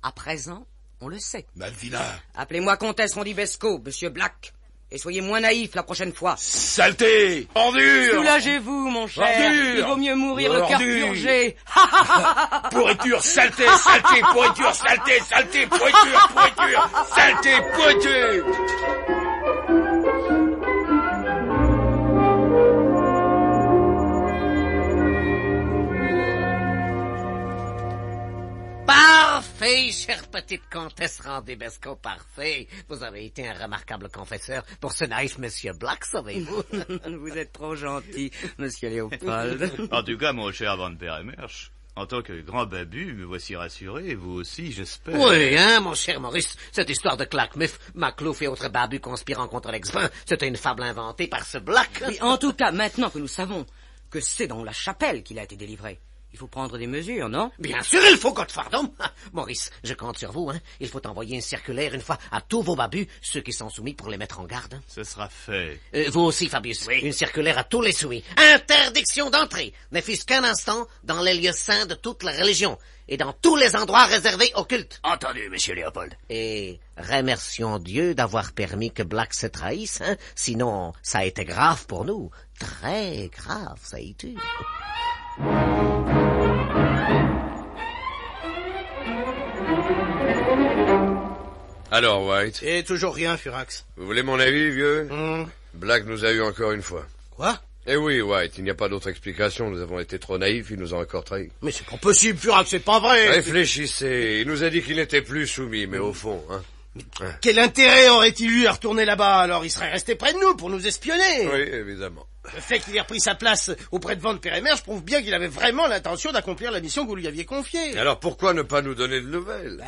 À présent, on le sait. Malvina. Appelez-moi comtesse Rondibesco, monsieur Black. Et soyez moins naïf la prochaine fois. Saleté! Ordure! Soulagez-vous, mon cher. Ordure! Il vaut mieux mourir le cœur purgé. Pourriture, saleté, saleté, pourriture, saleté, saleté, pourriture, pourriture, saleté, pourriture! Parfait, chère petite comtesse Rondibesco, parfait. Vous avez été un remarquable confesseur pour ce naïf monsieur Black, savez-vous? Vous êtes trop gentil, monsieur Léopold. En tout cas, mon cher Van Peremersch, en tant que grand babu, me voici rassuré, vous aussi, j'espère. Oui, hein, mon cher Maurice, cette histoire de Claquemif, Maclouf et autres babus conspirant contre l'ex-bain, c'était une fable inventée par ce Black. Oui, en tout cas, maintenant que nous savons que c'est dans la chapelle qu'il a été délivré, il faut prendre des mesures, non? Bien sûr, il faut, Godfardom. Maurice, je compte sur vous, hein. Il faut envoyer une circulaire une fois à tous vos babus, ceux qui sont soumis, pour les mettre en garde. Hein. Ce sera fait. Vous aussi, Fabius. Oui. Une circulaire à tous les soumis. Interdiction d'entrée, ne fût-ce qu'un instant, dans les lieux saints de toute la religion et dans tous les endroits réservés au culte. Entendu, monsieur Léopold. Et remercions Dieu d'avoir permis que Black se trahisse, hein. Sinon, ça a été grave pour nous. Très grave, ça a été. Alors, White? Et toujours rien, Furax. Vous voulez mon avis, vieux? Black nous a eu encore une fois. Quoi? Eh oui, White, il n'y a pas d'autre explication. Nous avons été trop naïfs, il nous a encore trahis. Mais c'est pas possible, Furax, c'est pas vrai. Réfléchissez. Il nous a dit qu'il n'était plus soumis, mais au fond, hein. Quel intérêt aurait-il eu à retourner là-bas? Alors il serait resté près de nous pour nous espionner. Oui, évidemment. Le fait qu'il ait repris sa place auprès de Van Peremersch prouve bien qu'il avait vraiment l'intention d'accomplir la mission que vous lui aviez confiée. Alors pourquoi ne pas nous donner de nouvelles?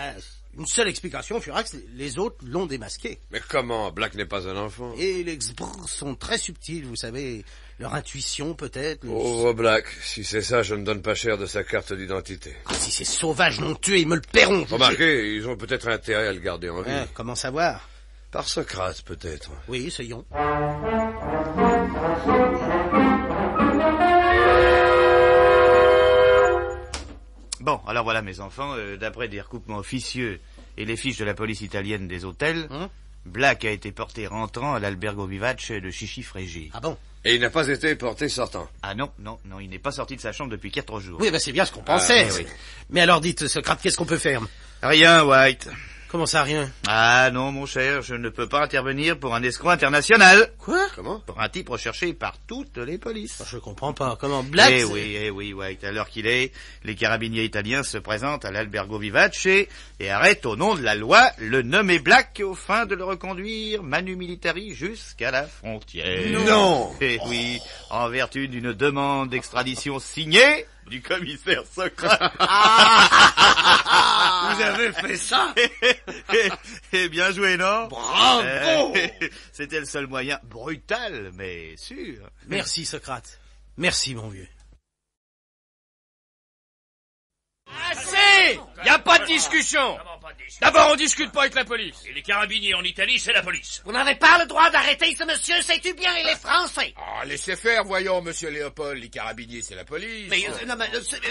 Une seule explication, Furax, les autres l'ont démasqué. Mais comment? Black n'est pas un enfant. Et les Xbrr sont très subtils, vous savez. Leur intuition, peut-être. Pauvre Black. Si c'est ça, je ne donne pas cher de sa carte d'identité. Ah, si ces sauvages l'ont tué, ils me le paieront. Remarquez, ils ont peut-être intérêt à le garder en vie. Comment savoir? Par Socrate, peut-être. Oui, essayons. Bon, alors voilà, mes enfants, d'après des recoupements officieux et les fiches de la police italienne des hôtels, Black a été porté rentrant à l'Albergo Vivace de Chichi Frégi. Ah bon? Et il n'a pas été porté sortant. Ah non, il n'est pas sorti de sa chambre depuis 4 jours. Oui, c'est bien ce qu'on pensait. Oui. Mais alors dites, Socrate, qu'est-ce qu'on peut faire? Rien, White. Comment ça, rien? Ah non, mon cher, je ne peux pas intervenir pour un escroc international. Quoi? Comment? Pour un type recherché par toutes les polices. Je comprends pas. Comment? Black? Eh oui, White. À l'heure qu'il est, les carabiniers italiens se présentent à l'Albergo Vivace et arrêtent au nom de la loi le nommé Black au fin de le reconduire manu militari jusqu'à la frontière. Non! Eh oui, en vertu d'une demande d'extradition signée du commissaire Socrate. Vous avez fait ça? Eh bien joué, non? Bravo! C'était le seul moyen, brutal, mais sûr. Merci, Socrate. Merci, mon vieux. Assez! Y a pas de discussion! D'abord, on discute pas avec la police. Et les carabiniers en Italie, c'est la police. Vous n'avez pas le droit d'arrêter ce monsieur, sais-tu bien, il est français. Ah, laissez faire, voyons, monsieur Léopold, les carabiniers, c'est la police. Mais,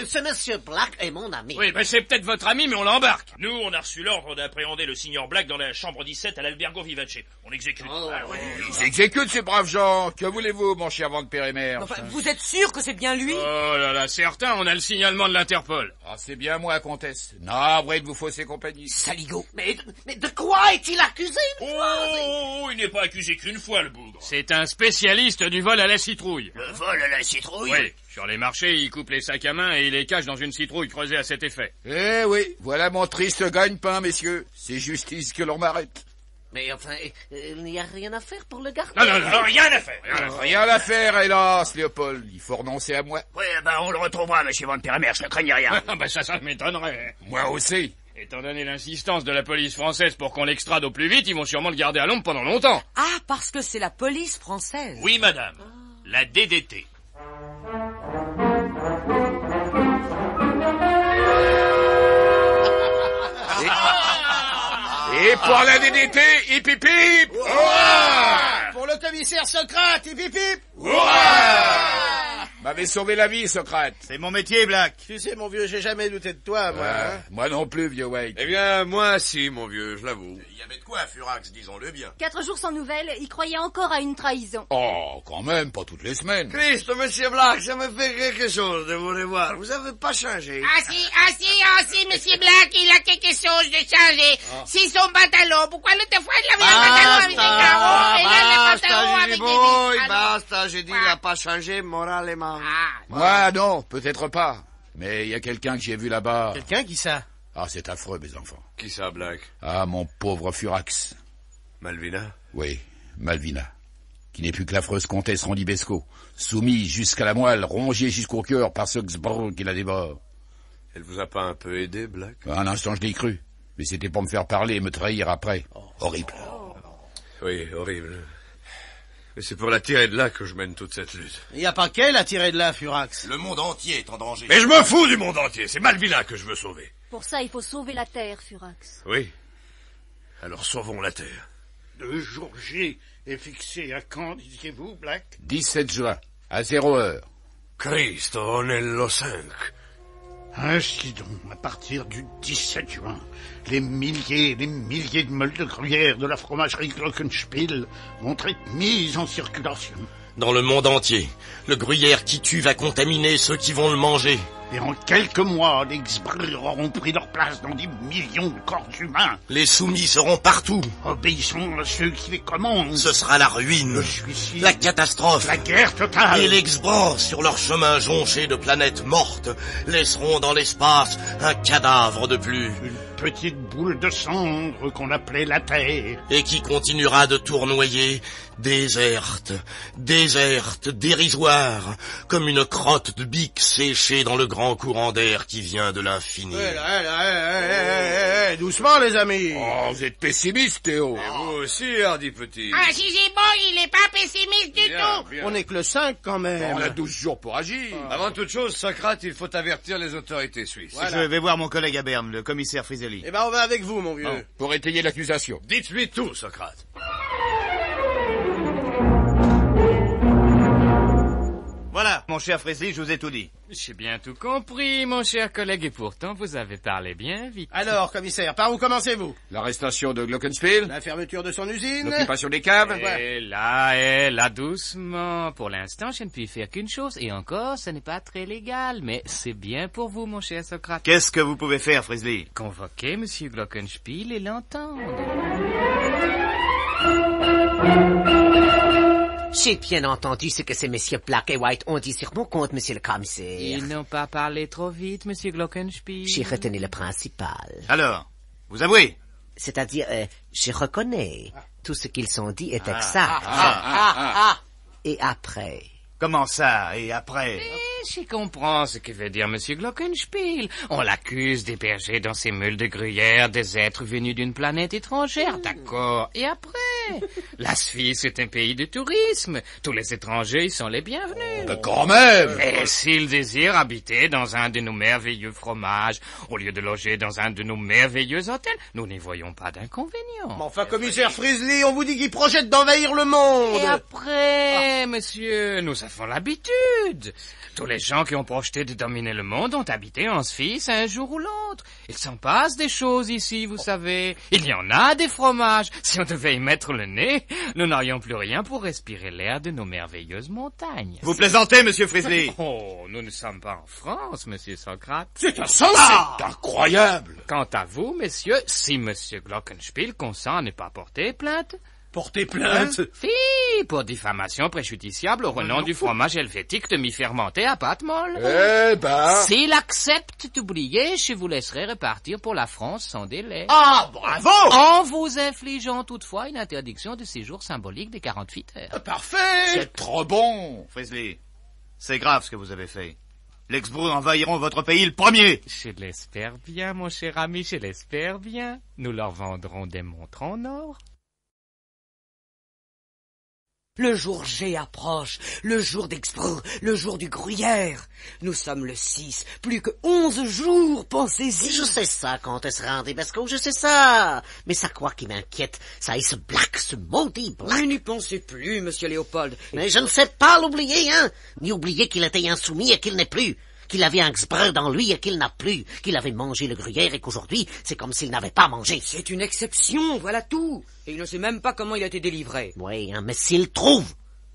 ce monsieur Black est mon ami. Oui, c'est peut-être votre ami, mais on l'embarque. Nous, on a reçu l'ordre d'appréhender le signor Black dans la chambre 17 à l'Albergo Vivace. On exécute. Ils exécutent ces braves gens. Que voulez-vous, mon cher Van Peremersch? Enfin, vous êtes sûr que c'est bien lui? Oh là là, certain, on a le signalement de l'Interpol. Ah, c'est bien moi, comtesse. Navré de vous fausser compagnie. Saligo. Mais de quoi est-il accusé? Il n'est pas accusé qu'une fois, le bougre. C'est un spécialiste du vol à la citrouille. Le vol à la citrouille? Oui, sur les marchés, il coupe les sacs à main et il les cache dans une citrouille creusée à cet effet. Eh oui, voilà mon triste gagne-pain, messieurs. C'est justice que l'on m'arrête. Mais enfin, il n'y a rien à faire pour le garder. Non, rien à faire. Rien à faire, hélas, Léopold. Il faut renoncer à moi. Oui, on le retrouvera, monsieur Van Peremersch, ne craignez rien. Ça m'étonnerait. Moi aussi. Et Étant donné l'insistance de la police française pour qu'on l'extrade au plus vite, ils vont sûrement le garder à l'ombre pendant longtemps. Ah, parce que c'est la police française. Oui, madame. La DDT. Et pour la DDT, hip hip hip! Pour le commissaire Socrate, hip hip hip! M'avait sauvé la vie, Socrate. C'est mon métier, Black. Tu sais, mon vieux, j'ai jamais douté de toi, moi. Hein. Moi non plus, vieux Wade. Eh bien, moi si, mon vieux, je l'avoue. Il y avait de quoi, Furax, disons-le bien. 4 jours sans nouvelles, il croyait encore à une trahison. Oh, quand même, pas toutes les semaines. Christ, monsieur Black, ça me fait quelque chose de vous revoir. Vous avez pas changé. Ah si, monsieur Black, il a quelque chose de changé. C'est son pantalon. Pourquoi l'autre fois, il avait un pantalon avec des carreaux, et là, le pantalon avec des vis. Basta, j'ai dit, il a pas changé moralement. Moi, non, peut-être pas. Mais il y a quelqu'un que j'ai vu là-bas. Quelqu'un qui ça? Ah, c'est affreux, mes enfants. Qui ça, Black? Ah, mon pauvre Furax. Malvina? Oui, Malvina. Qui n'est plus que l'affreuse comtesse Rondibesco, soumise jusqu'à la moelle, rongée jusqu'au cœur par ce Xbrr qui la dévore. Elle vous a pas un peu aidé, Black? Un instant, je l'ai cru. Mais c'était pour me faire parler et me trahir après. Horrible. Oui, horrible. Mais c'est pour la tirer de là que je mène toute cette lutte. Il n'y a pas qu'elle à tirer de là, Furax. Le monde entier est en danger. Mais je me fous du monde entier, c'est Malvina que je veux sauver. Pour ça, il faut sauver la Terre, Furax. Oui. Alors sauvons la Terre. Le jour J est fixé à quand, disiez-vous, Black? 17 juin, à 0 heure. Christ, on est le 5. Ainsi donc, à partir du 17 juin, les milliers de meules de gruyère de la fromagerie Glockenspiel vont être mises en circulation. Dans le monde entier, le gruyère qui tue va contaminer ceux qui vont le manger. Et en quelques mois, les Xbrr auront pris leur place dans des millions de corps humains. Les soumis seront partout. Obéissons à ceux qui les commandent. Ce sera la ruine, le suicide, la catastrophe, la guerre totale. Et les Xbrr, sur leur chemin jonché de planètes mortes, laisseront dans l'espace un cadavre de plus. Une petite boule de cendre qu'on appelait la Terre. Et qui continuera de tournoyer, déserte, dérisoire, comme une crotte de bique séchée dans le grand courant d'air qui vient de l'infini. Doucement, les amis. Oh, vous êtes pessimiste, Théo. Et vous aussi, hardi petit. Ah, si c'est bon, il est pas pessimiste du tout. Bien. On est que le 5 quand même. On a 12 jours pour agir. Avant toute chose, Socrate, il faut avertir les autorités suisses. Voilà. Je vais voir mon collègue à Berne, le commissaire Friseli. Eh ben, on va avec vous, mon vieux. Bon, pour étayer l'accusation. Dites-lui tout, Socrate. Voilà, mon cher Friseli, je vous ai tout dit. J'ai bien tout compris, mon cher collègue, et pourtant vous avez parlé bien vite. Alors, commissaire, par où commencez-vous? L'arrestation de Glockenspiel. La fermeture de son usine. L'occupation des caves. Et là, doucement. Pour l'instant, je ne puis faire qu'une chose, et encore, ce n'est pas très légal, mais c'est bien pour vous, mon cher Socrate. Qu'est-ce que vous pouvez faire, Friseli? Convoquer monsieur Glockenspiel et l'entendre. J'ai bien entendu ce que ces messieurs Black et White ont dit sur mon compte, monsieur le commissaire. Ils n'ont pas parlé trop vite, monsieur Glockenspiel. J'ai retenu le principal. Alors, vous avouez? C'est-à-dire, je reconnais. Tout ce qu'ils ont dit est exact. Et après? Comment ça, et après? Je comprends ce que veut dire monsieur Glockenspiel. On l'accuse d'héberger dans ses meules de gruyère des êtres venus d'une planète étrangère, d'accord. Et après? La Suisse est un pays de tourisme. Tous les étrangers y sont les bienvenus. Mais quand même! Et s'ils désirent habiter dans un de nos merveilleux fromages, au lieu de loger dans un de nos merveilleux hôtels, nous n'y voyons pas d'inconvénient. Mais enfin, commissaire Friseli, on vous dit qu'il projette d'envahir le monde. Et après, monsieur, nous avons l'habitude. Tous les gens qui ont projeté de dominer le monde ont habité en Suisse un jour ou l'autre. Il s'en passe des choses ici, vous savez. Il y en a des fromages. Si on devait y mettre le nez, nous n'aurions plus rien pour respirer l'air de nos merveilleuses montagnes. Vous plaisantez, monsieur Friseli? Oh, nous ne sommes pas en France, monsieur Socrate. C'est insensé! C'est incroyable! Quant à vous, messieurs, si monsieur Glockenspiel consent à ne pas porter plainte... Porter plainte? Si, pour diffamation préjudiciable au renom du fromage helvétique demi-fermenté à pâte molle. Eh ben... S'il accepte d'oublier, je vous laisserai repartir pour la France sans délai. Ah, bravo! En vous infligeant toutefois une interdiction de séjour symbolique de 48 heures. Parfait! C'est trop bon! Friseli, c'est grave ce que vous avez fait. Les Exbreux envahiront votre pays le premier. Je l'espère bien, mon cher ami, je l'espère bien. Nous leur vendrons des montres en or. Le jour G approche, le jour d'Exbreux, le jour du Gruyère. Nous sommes le 6, plus que 11 jours, pensez-y. Je sais ça, comtesse Randibesco, je sais ça. Mais ça quoi qui m'inquiète, ça est ce Black, ce maudit Black. Mais n'y pensez plus, monsieur Léopold. Mais je ne sais pas l'oublier, hein. Ni oublier qu'il était insoumis et qu'il n'est plus. Qu'il avait un Exbreux dans lui et qu'il n'a plus. Qu'il avait mangé le Gruyère et qu'aujourd'hui, c'est comme s'il n'avait pas mangé. C'est une exception, voilà tout. Et il ne sait même pas comment il a été délivré. Oui, hein, mais s'il trouve,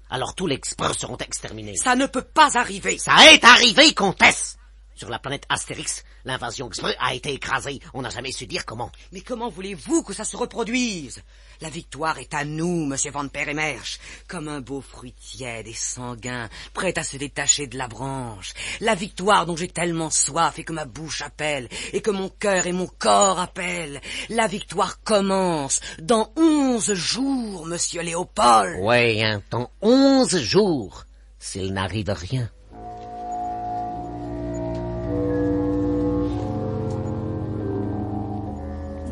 alors tous les Exbreux seront exterminés. Ça ne peut pas arriver. Ça est arrivé, comtesse. Sur la planète Astérix, l'invasion Exbreux a été écrasée. On n'a jamais su dire comment. Mais comment voulez-vous que ça se reproduise? La victoire est à nous, monsieur Van Peremersch, comme un beau fruit tiède et sanguin, prêt à se détacher de la branche. La victoire dont j'ai tellement soif et que ma bouche appelle, et que mon cœur et mon corps appellent. La victoire commence dans 11 jours, monsieur Léopold. Oui, hein, dans 11 jours, s'il n'arrive rien.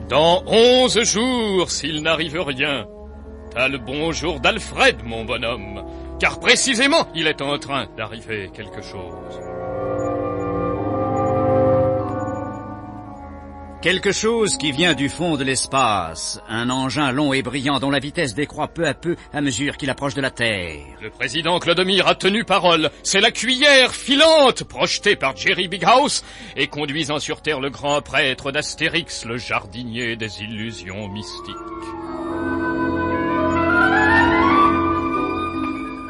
Dans 11 jours, s'il n'arrive rien, t'as le bonjour d'Alfred, mon bonhomme, car précisément, il est en train d'arriver quelque chose. Quelque chose qui vient du fond de l'espace, un engin long et brillant dont la vitesse décroît peu à peu à mesure qu'il approche de la Terre. Le président Clodomir a tenu parole. C'est la cuillère filante projetée par Jerry Bighouse et conduisant sur Terre le grand prêtre d'Astérix, le jardinier des illusions mystiques.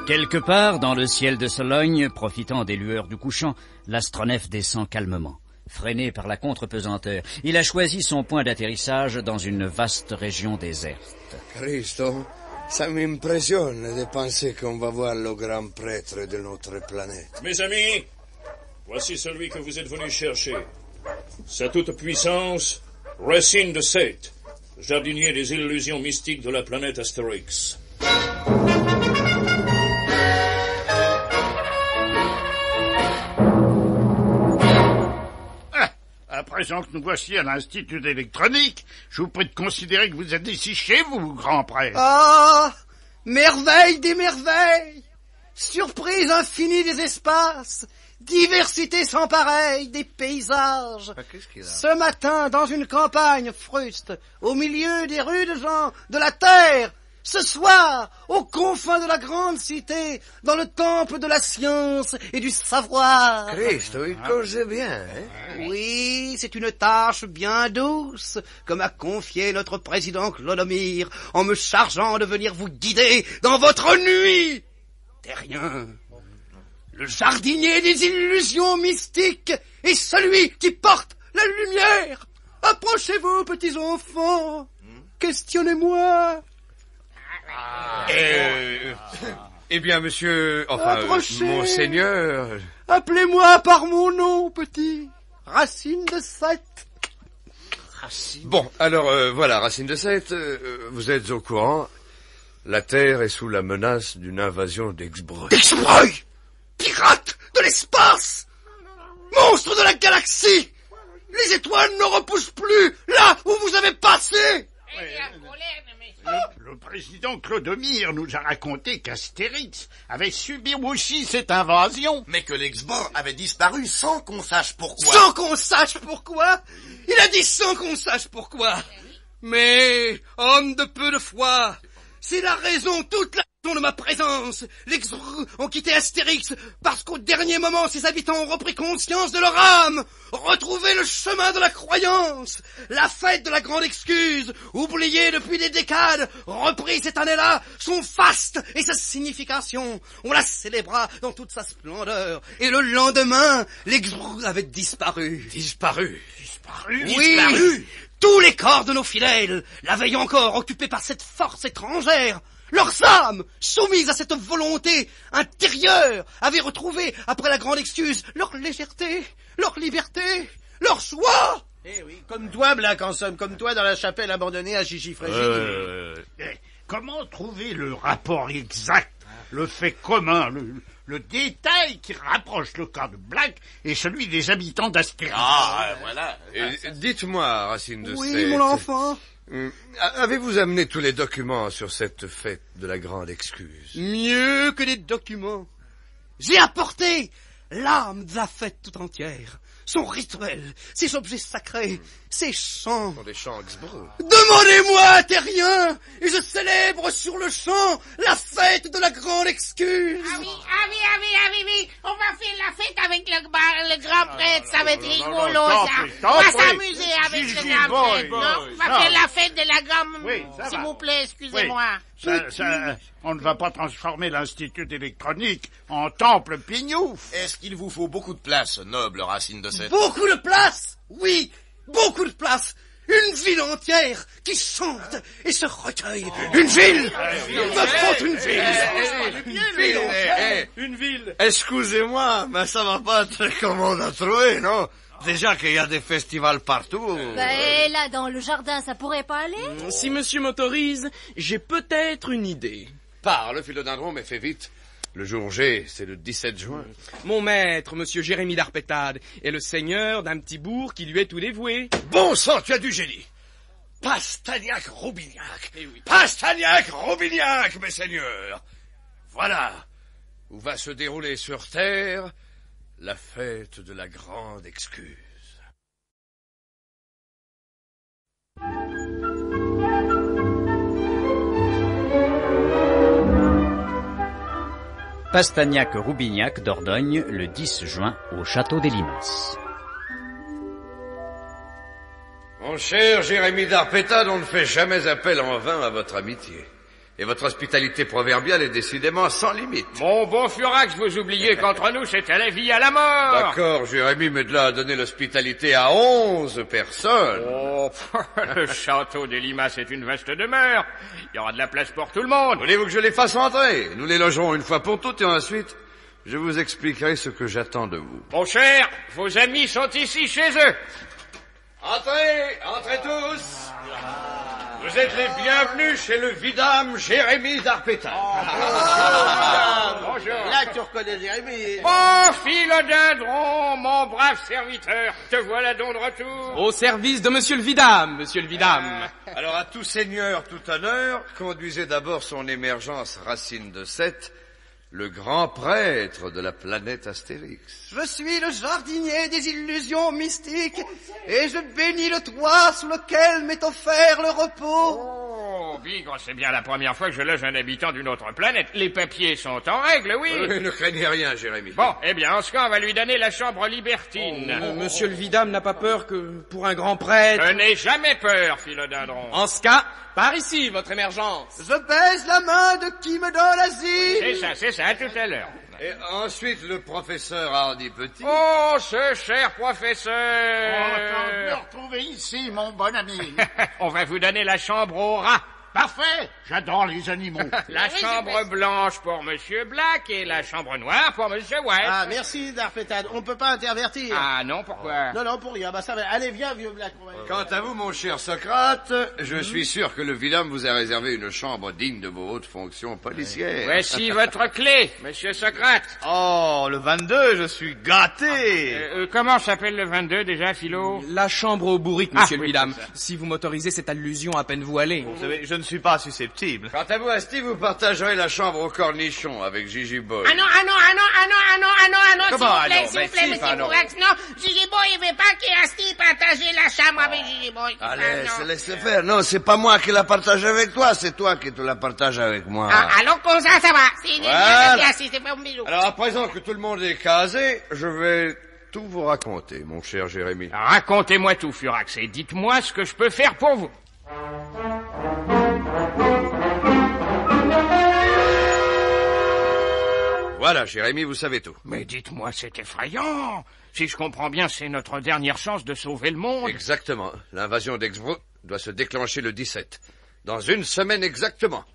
Quelque part dans le ciel de Sologne, profitant des lueurs du couchant, l'astronef descend calmement. Freiné par la contre-pesanteur, il a choisi son point d'atterrissage dans une vaste région déserte. Cristo, ça m'impressionne de penser qu'on va voir le grand prêtre de notre planète. Mes amis, voici celui que vous êtes venus chercher. Sa toute-puissance, Racine de Seth, jardinier des illusions mystiques de la planète Astérix. À présent que nous voici à l'Institut d'électronique, je vous prie de considérer que vous êtes ici chez vous, grand prêtre. Ah, merveille des merveilles, surprise infinie des espaces, diversité sans pareille des paysages. Qu'est-ce qu'il a? Ce matin, dans une campagne fruste, au milieu des rudes gens de la terre, ce soir, aux confins de la grande cité, dans le temple de la science et du savoir. Cristo, il cause bien, hein? Oui, c'est une tâche bien douce que m'a confiée notre président Clodomir en me chargeant de venir vous guider dans votre nuit terrien. Le jardinier des illusions mystiques est celui qui porte la lumière. Approchez-vous, petits enfants. Questionnez-moi. Eh bien, monsieur... Enfin, monseigneur... Appelez-moi par mon nom, petit. Racine de Seth. Bon, alors, voilà, Racine de Seth, vous êtes au courant. La Terre est sous la menace d'une invasion d'Exbreux. Exbreux! Pirates de l'espace! Monstres de la galaxie! Les étoiles ne repoussent plus là où vous avez passé! Le président Clodomir nous a raconté qu'Astérix avait subi aussi cette invasion. Mais que l'Exbreux avait disparu sans qu'on sache pourquoi. Sans qu'on sache pourquoi? Il a dit sans qu'on sache pourquoi. Mais, homme de peu de foi, c'est la raison, toute la raison de ma présence. Les Exbreux ont quitté Astérix parce qu'au dernier moment, ses habitants ont repris conscience de leur âme, retrouvé le chemin de la croyance. La fête de la grande excuse, oubliée depuis des décades, reprit cette année-là son faste et sa signification. On la célébra dans toute sa splendeur. Et le lendemain, les Exbreux avaient disparu. Disparu? Oui, disparu. Tous les corps de nos fidèles, la veille encore occupés par cette force étrangère, leurs âmes, soumises à cette volonté intérieure, avaient retrouvé, après la grande excuse, leur légèreté, leur liberté, leur choix. Eh oui, comme toi, Black, en somme, comme toi dans la chapelle abandonnée à Chichi Frégie. Comment trouver le rapport exact le fait commun, le détail qui rapproche le cas de Black et celui des habitants d'Astérix. Ah, voilà. Dites-moi, Racine de Oui, Sète, mon enfant. Avez-vous amené tous les documents sur cette fête de la grande excuse? Mieux que des documents. J'ai apporté l'âme de la fête tout entière. Son rituel, ses objets sacrés, ses chants. Ce sont des chants exbreux. Demandez-moi, terrien, et je célèbre sur le champ la fête de la grande excuse. Ah oui, on va faire la fête avec le grand prêtre, ça va être rigolo, ça. On va s'amuser avec le grand prêtre, non? On va faire la fête de la grande... Oui, ça s'il va. vous plaît, excusez-moi. On ne va pas transformer l'Institut électronique en temple pignouf. Est-ce qu'il vous faut beaucoup de place, noble Racine de Sète? Beaucoup de place, oui, beaucoup de place. Une ville entière qui chante et se recueille. Une ville. Il me faut une ville. Une ville. Excusez-moi, mais ça va pas être commode à trouver, non? Déjà qu'il y a des festivals partout. Ben là, dans le jardin, ça pourrait pas aller? Si monsieur m'autorise, j'ai peut-être une idée. Parle, Philodendron, mais fais vite. Le jour G, c'est le 17 juin. Mon maître, monsieur Jérémie d'Arpétade, est le seigneur d'un petit bourg qui lui est tout dévoué. Bon sang, tu as du génie. Pastagnac-Roubignac. Pastagnac-Roubignac, mes seigneurs. Voilà où va se dérouler sur terre la fête de la grande excuse. Pastagnac-Roubignac d'Ordogne, le 10 juin, au château des Limaces. Mon cher Jérémie d'Arpétade, on ne fait jamais appel en vain à votre amitié. Et votre hospitalité proverbiale est décidément sans limite. Mon bon Furax, vous oubliez qu'entre nous, c'est à la vie, à la mort. D'accord, Jérémie, mais de là à donner l'hospitalité à 11 personnes. Oh, le château des Limaces est une vaste demeure. Il y aura de la place pour tout le monde. Voulez-vous que je les fasse entrer? Nous les logerons une fois pour toutes et ensuite, je vous expliquerai ce que j'attends de vous. Mon cher, vos amis sont ici chez eux. Entrez tous. Vous êtes les bienvenus chez le vidame Jérémie d'Arpétade. Bonjour. Là, tu reconnais Jérémie. Oh, Philodendron, mon brave serviteur, te voilà donc de retour. Au service de monsieur le vidame, monsieur le vidame. Alors, à tout seigneur, tout honneur, conduisez d'abord son émergence Racine de Sète, le grand prêtre de la planète Astérix. Je suis le jardinier des illusions mystiques et je bénis le toit sous lequel m'est offert le repos. Oh, Bigre, c'est bien la première fois que je loge un habitant d'une autre planète. Les papiers sont en règle, oui. Ne craignez rien, Jérémie. Bon, eh bien, en ce cas, on va lui donner la chambre libertine. Monsieur le vidame n'a pas peur que, pour un grand prêtre... Je n'ai jamais peur, Philodendron. En ce cas, par ici, votre émergence. Je baise la main de qui me donne asile. C'est ça, tout à l'heure. Et ensuite, le professeur Hardy Petit. Oh, ce cher professeur. Content de me retrouver ici, mon bon ami. On va vous donner la chambre au rat. Parfait, j'adore les animaux. La chambre blanche pour Monsieur Black et la chambre noire pour Monsieur White. Ah, merci d'Arpétade. On ne peut pas intervertir. Ah non, pourquoi? Non, pour rien. Bah, ça va. Allez, viens, vieux Black. Quant à vous, mon cher Socrate, je suis sûr que le vidame vous a réservé une chambre digne de vos hautes fonctions policières. Voici votre clé, Monsieur Socrate. Oh, le 22, je suis gâté. Comment s'appelle le 22 déjà, Philo? La chambre au bourrique, monsieur le oui, vidame. Si vous m'autorisez cette allusion à peine voilée. Vous savez, je ne suis pas susceptible. Quant à vous, Asti, vous partagerez la chambre au cornichon avec Gigi Boy. Ah non, Comment, s'il vous plaît, monsieur Bourax, non, Gigi Boy, il veut pas qu'Asti partage la chambre avec Gigi Boy. Allez, laisse faire. Non, c'est pas moi qui la partage avec toi, c'est toi qui te la partage avec moi. Ah, alors comme ça va. Voilà. C'est fait un bisou. Alors, à présent que tout le monde est casé, je vais tout vous raconter, mon cher Jérémie. Racontez-moi tout, Furax, et dites-moi ce que je peux faire pour vous. Voilà, Jérémie, vous savez tout. Mais dites-moi, c'est effrayant. Si je comprends bien, c'est notre dernière chance de sauver le monde. Exactement. L'invasion d'Exbro doit se déclencher le 17. Dans une semaine exactement.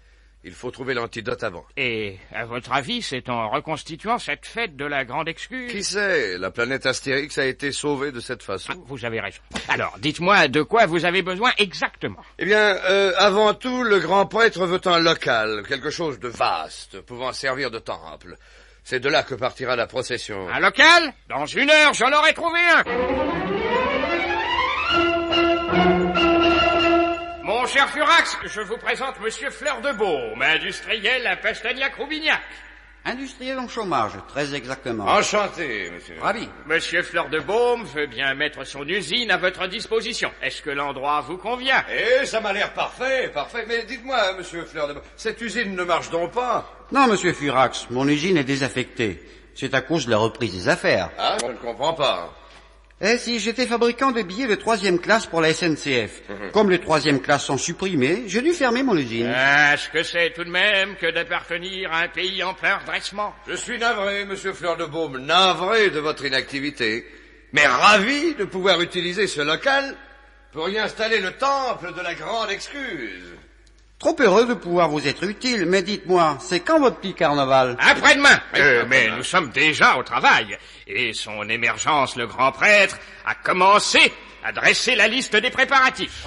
Il faut trouver l'antidote avant. Et, à votre avis, c'est en reconstituant cette fête de la grande excuse? Qui sait? La planète Astérix a été sauvée de cette façon. Vous avez raison. Alors, dites-moi de quoi vous avez besoin exactement. Eh bien, avant tout, le grand prêtre veut un local, quelque chose de vaste, pouvant servir de temple. C'est de là que partira la procession. Un local? Dans 1 heure, j'en aurai trouvé un. Mon cher Furax, je vous présente Monsieur Fleur de Baume, industriel à Pastagnac-Roubignac. Industriel en chômage, très exactement. Enchanté, monsieur. Ravi. Monsieur Fleur de Baume veut bien mettre son usine à votre disposition. Est-ce que l'endroit vous convient? Eh, ça m'a l'air parfait. Mais dites-moi, monsieur Fleur de Baume, cette usine ne marche donc pas? Non, monsieur Furax, mon usine est désaffectée. C'est à cause de la reprise des affaires. Ah, je ne comprends pas. Eh, si j'étais fabricant de billets de 3e classe pour la SNCF. Comme les 3e classes sont supprimées, j'ai dû fermer mon usine. Ah, ce que c'est tout de même que d'appartenir à un pays en plein redressement. Je suis navré, monsieur Fleur de Baume, navré de votre inactivité, mais ravi de pouvoir utiliser ce local pour y installer le temple de la grande excuse. Trop heureux de pouvoir vous être utile, mais dites-moi, c'est quand votre petit carnaval? Après-demain. Mais nous sommes déjà au travail. Et son émergence, le grand prêtre, a commencé à dresser la liste des préparatifs.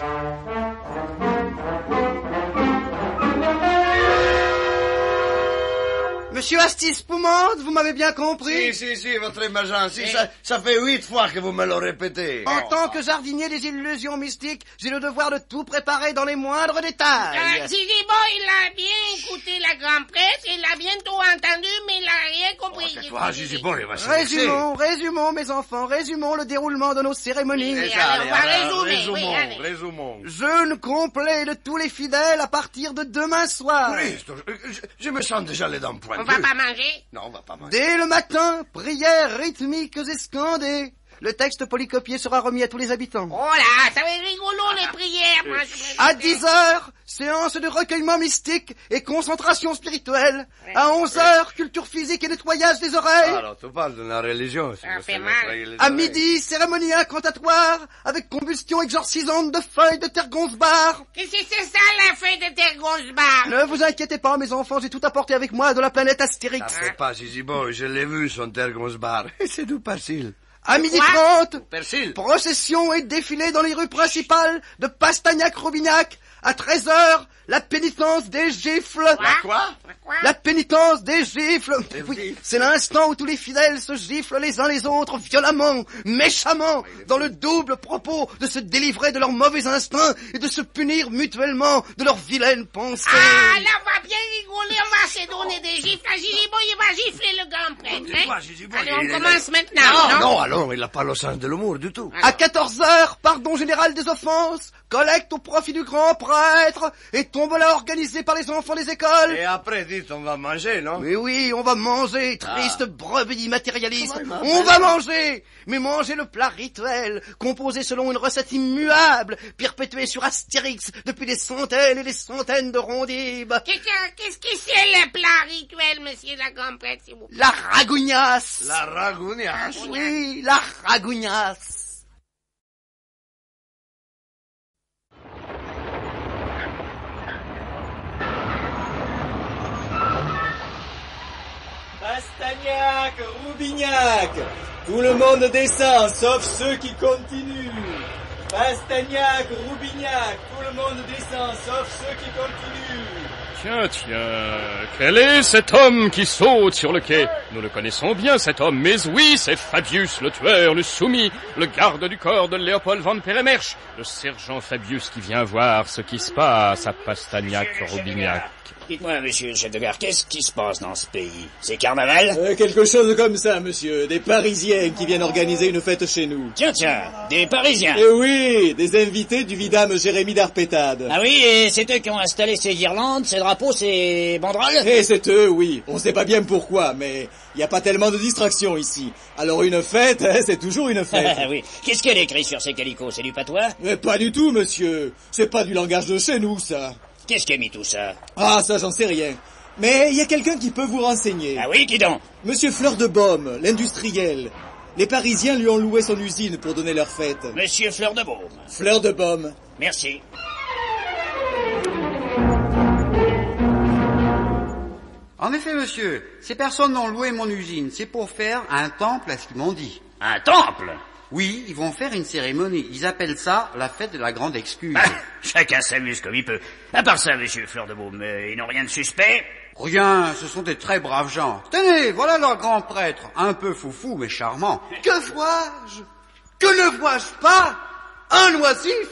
Monsieur Astis-Poumande, vous m'avez bien compris? Si, votre émergence. Ça fait 8 fois que vous me le répétez. En tant que jardinier des illusions mystiques, j'ai le devoir de tout préparer dans les moindres détails. Zizibo, il a bien écouté la grande presse, il a bien tout entendu, mais il n'a rien compris. Zizibo, il va se vexer. Résumons, mes enfants, résumons le déroulement de nos cérémonies. Résumons. Jeûne complet de tous les fidèles à partir de demain soir. Christ, je me sens déjà les dents pointues. On va pas manger? Non, on va pas manger. Dès le matin, prières rythmiques et scandées. Le texte polycopié sera remis à tous les habitants. Oh là, ça va être rigolo, les prières. À 10h, séance de recueillement mystique et concentration spirituelle. À 11h, culture physique et nettoyage des oreilles. Alors, tu parles de la religion. Ça fait mal. À midi, cérémonie incantatoire avec combustion exorcisante de feuilles de tergonsbar. Qu'est-ce que c'est ça, la feuille de tergonsbar? Ne vous inquiétez pas, mes enfants, j'ai tout apporté avec moi de la planète Astérix. Ça fait pas, Zizibo, je l'ai vu, son tergonsbar. C'est tout facile. À 12h30, Persil. procession et défilé dans les rues principales de Pastagnac-Roubignac. À 13h, la pénitence des gifles. Quoi? La pénitence des gifles. Oui, c'est l'instant où tous les fidèles se giflent les uns les autres violemment, méchamment, dans le double propos de se délivrer de leurs mauvais instincts et de se punir mutuellement de leurs vilaines pensées. Ah, là, on va bien rigoler, on va se donner des gifles. Zizibo, il va gifler le grand prêtre. Allez, on commence maintenant, Non, alors, il n'a pas le sens de l'humour du tout. À 14h, pardon général des offenses, collecte au profit du grand prêtre et tombola organisée par les enfants des écoles. Et après, dites, on va manger, non? Mais oui, on va manger, triste brebis matérialiste. On va manger, mais manger le plat rituel, composé selon une recette immuable, perpétuée sur Astérix depuis des centaines et des centaines de rondibes. Qu'est-ce que c'est le plat rituel, monsieur la grande prêtre, s'il vous plaît? La ragougnasse. La ragougnasse? Oui, la ragougnasse. Pastagnac, Roubignac, tout le monde descend, sauf ceux qui continuent. Pastagnac, Roubignac, tout le monde descend, sauf ceux qui continuent. Tiens, quel est cet homme qui saute sur le quai? Nous le connaissons bien, cet homme, mais oui, c'est Fabius, le tueur, le soumis, le garde du corps de Léopold von Peremersch, le sergent Fabius qui vient voir ce qui se passe à Pastagnac-Roubignac. Dites-moi, monsieur le chef de gare, qu'est-ce qui se passe dans ce pays? C'est carnaval? Quelque chose comme ça, monsieur. Des Parisiens qui viennent organiser une fête chez nous. Tiens, des Parisiens? Eh oui, des invités du vidame Jérémy d'Arpétade. Ah oui, et c'est eux qui ont installé ces guirlandes, ces drapeaux, ces banderoles? Eh, c'est eux, oui. On sait pas bien pourquoi, mais il n'y a pas tellement de distractions ici. Alors une fête, c'est toujours une fête. Oui. Qu'est-ce qu'elle écrit sur ces calicots? C'est du patois? Mais pas du tout, monsieur. C'est pas du langage de chez nous, ça. Qu'est-ce qui a mis tout ça? Ah, ça, j'en sais rien. Mais il y a quelqu'un qui peut vous renseigner. Ah oui, qui donc? Monsieur Fleur de Baume, l'industriel. Les Parisiens lui ont loué son usine pour donner leur fête. Monsieur Fleur de Baume. Fleur de Baume. Merci. En effet, monsieur, ces personnes ont loué mon usine. C'est pour faire un temple à ce qu'ils m'ont dit. Un temple? Oui, ils vont faire une cérémonie. Ils appellent ça la fête de la grande excuse. Chacun s'amuse comme il peut. À part ça, monsieur Fleur de Baume, ils n'ont rien de suspect? Rien, ce sont des très braves gens. Tenez, voilà leur grand prêtre. Un peu foufou, mais charmant. Que vois-je? Que ne vois-je pas? Un oisif?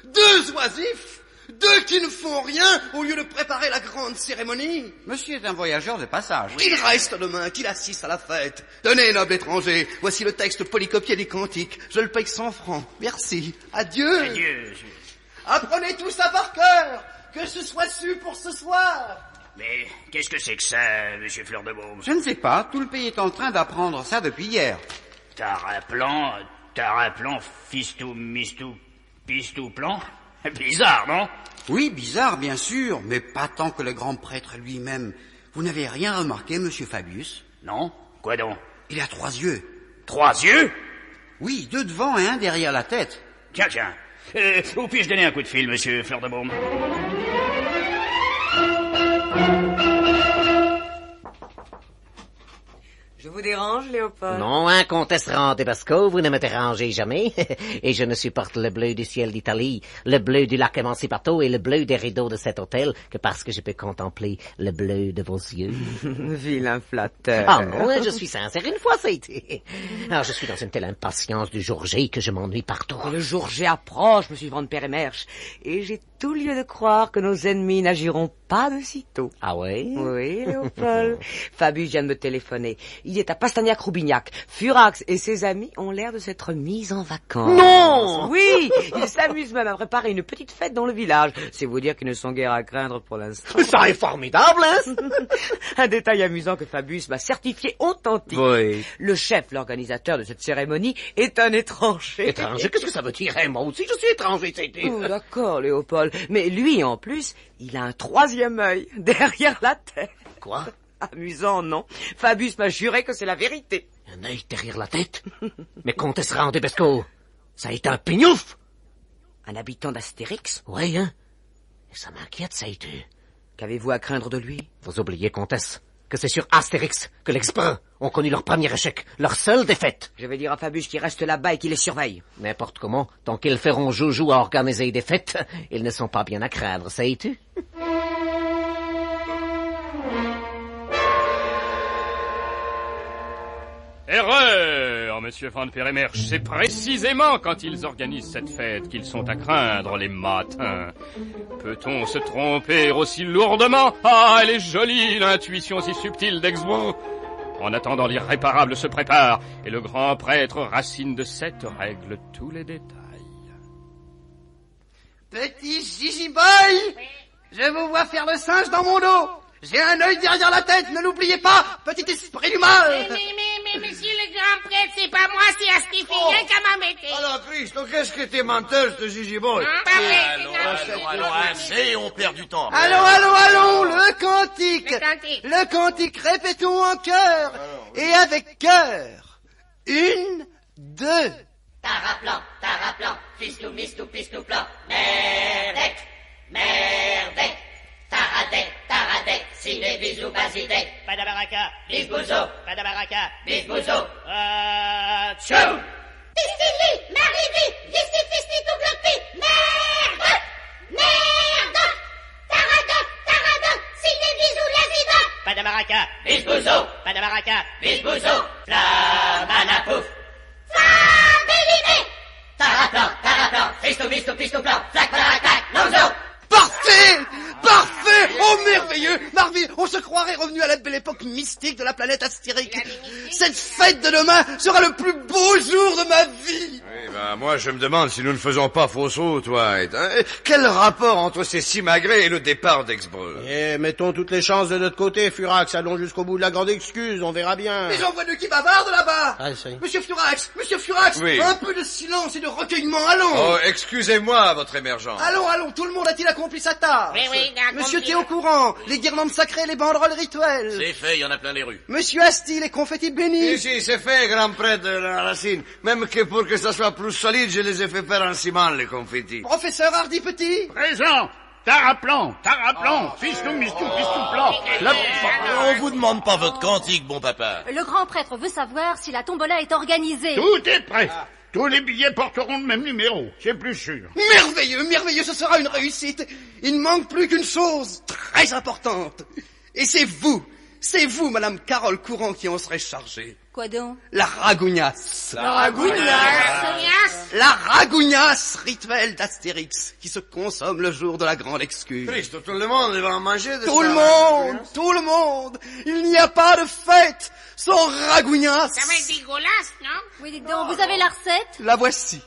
Deux oisifs? Deux qui ne font rien au lieu de préparer la grande cérémonie? Monsieur est un voyageur de passage. Qu'il reste demain, qu'il assiste à la fête. Tenez, noble étranger, voici le texte polycopié des cantiques. Je le paye 100 francs. Merci. Adieu. Adieu. Apprenez tout ça par cœur. Que ce soit su pour ce soir. Mais qu'est-ce que c'est que ça, monsieur Fleur de Baume? Je ne sais pas, tout le pays est en train d'apprendre ça depuis hier. Taraplan, fistou, mistou, pistou, plan? Bizarre, non? Oui, bizarre, bien sûr, mais pas tant que le grand prêtre lui-même. Vous n'avez rien remarqué, monsieur Fabius? Non? Quoi donc? Il a 3 yeux. 3 yeux? Oui, 2 devant et 1 derrière la tête. Tiens. Où puis-je donner un coup de fil, monsieur Fleur de Baume? Je vous dérange, Léopold? Non, hein, comtesse Randebasco, vous ne me dérangez jamais. Et je ne supporte le bleu du ciel d'Italie, le bleu du lac Emancipato et le bleu des rideaux de cet hôtel que parce que je peux contempler le bleu de vos yeux. Vilain flatteur. Ah non, je suis sincère, une fois ça a été. Alors je suis dans une telle impatience du jour J que je m'ennuie partout. Le jour J approche, monsieur Van Peremerche, et j'ai tout lieu de croire que nos ennemis n'agiront pas de sitôt. Ah ouais? Oui, Léopold. Fabius vient de me téléphoner. Il est à Pastagnac-Roubignac. Furax et ses amis ont l'air de s'être mis en vacances. Non! Oui, ils s'amusent même à préparer une petite fête dans le village. C'est vous dire qu'ils ne sont guère à craindre pour l'instant. Ça est formidable, hein? Un détail amusant que Fabius m'a certifié authentique. Oui. Le chef, l'organisateur de cette cérémonie, est un étranger. Étranger? Qu'est-ce que ça veut dire? Moi aussi, je suis étranger, c'était. Oh, d'accord, Léopold. Mais lui, en plus, il a un 3e œil derrière la tête. Quoi? Amusant, non? Fabius m'a juré que c'est la vérité. Un œil derrière la tête? Mais comtesse Randebasco, ça a été un pignouf! Un habitant d'Astérix? Oui, hein? Et ça m'inquiète, ça a été. Qu'avez-vous à craindre de lui? Vous oubliez, comtesse, que c'est sur Astérix que les experts ont connu leur premier échec, leur seule défaite. Je vais dire à Fabius qu'il reste là-bas et qu'il les surveille. N'importe comment, tant qu'ils feront joujou à organiser des fêtes, ils ne sont pas bien à craindre, sais-tu? Erreur, monsieur Van Peremerche. C'est précisément quand ils organisent cette fête qu'ils sont à craindre les matins. Peut-on se tromper aussi lourdement? Ah, elle est jolie, l'intuition si subtile d'Exbo. En attendant, l'irréparable se prépare, et le grand prêtre Racine de Sète règle tous les détails. Petit Zizi Boy, je vous vois faire le singe dans mon dos. J'ai un œil derrière la tête, ne l'oubliez pas, petit esprit du mal. Mais monsieur le grand prêtre, c'est pas moi, c'est Astifien qui m'a embêté. Alors, Christ, qu'est-ce que t'es menteur, ce Zizi Boy? Allons, assez, on perd du temps. Allons, le cantique. Le cantique, répétons en chœur. Et avec cœur. 1, 2. Taraplan, fistou, mistou, pistou, plan. Merdec. Taradec, ciné, bisou, basidec. Padabaraka, Bisbouzo, padabaraka, bisbouzo. Tchou! Pistili, maribi, fisti, tout glopi. Merde. Taradec, ciné, bisou, lazida. Padabaraka, Bisbouzo, padabaraka, bisbouzo. Flamanapouf. Flabeline. Taraplan, fistou, mistou, pistou, plan. Flac, lonzo. Parfait! Oh, merveilleux! Marvin, on se croirait revenu à la belle époque mystique de la planète Astérique. Cette fête de demain sera le plus beau jour de ma vie! Oui, moi, je me demande si nous ne faisons pas fausse route, White. Hein? Quel rapport entre ces simagrées et le départ d'Exbreux? Mettons toutes les chances de notre côté, Furax. Allons jusqu'au bout de la grande excuse, on verra bien. Mais j'en vois deux qui bavardent là-bas! Ah, ça y est. Monsieur Furax, oui. Un peu de silence et de recueillement, allons! Oh, excusez-moi, votre émergence. Allons, tout le monde a-t-il accompli sa tâche? Oui, Monsieur t'es au courant, les guirlandes sacrées, les banderoles rituelles. C'est fait, il y en a plein les rues. Monsieur Asti, les confettis bénis. Si, c'est fait, grand prêtre de la Racine. Même que pour que ça soit plus solide, je les ai fait faire en ciment, les confettis. Professeur Hardy Petit. Présent. Taraplan, fistou, mistou, plan. On vous demande pas votre cantique, bon papa. Le grand prêtre veut savoir si la tombola est organisée. Tout est prêt. Tous les billets porteront le même numéro, c'est plus sûr. Merveilleux, ce sera une réussite. Il ne manque plus qu'une chose très importante. Et c'est vous, Madame Carole Courant, qui en serez chargée. Quoi donc? La ragougnasse. La ragougnasse? La ragougnasse, rituel d'Astérix, qui se consomme le jour de la grande excuse. Christ, tout le monde va en manger de Tout le monde. Il n'y a pas de fête sans ragougnasse. Ça va être dégueulasse, non? Oui, dites donc, vous avez la recette? La voici.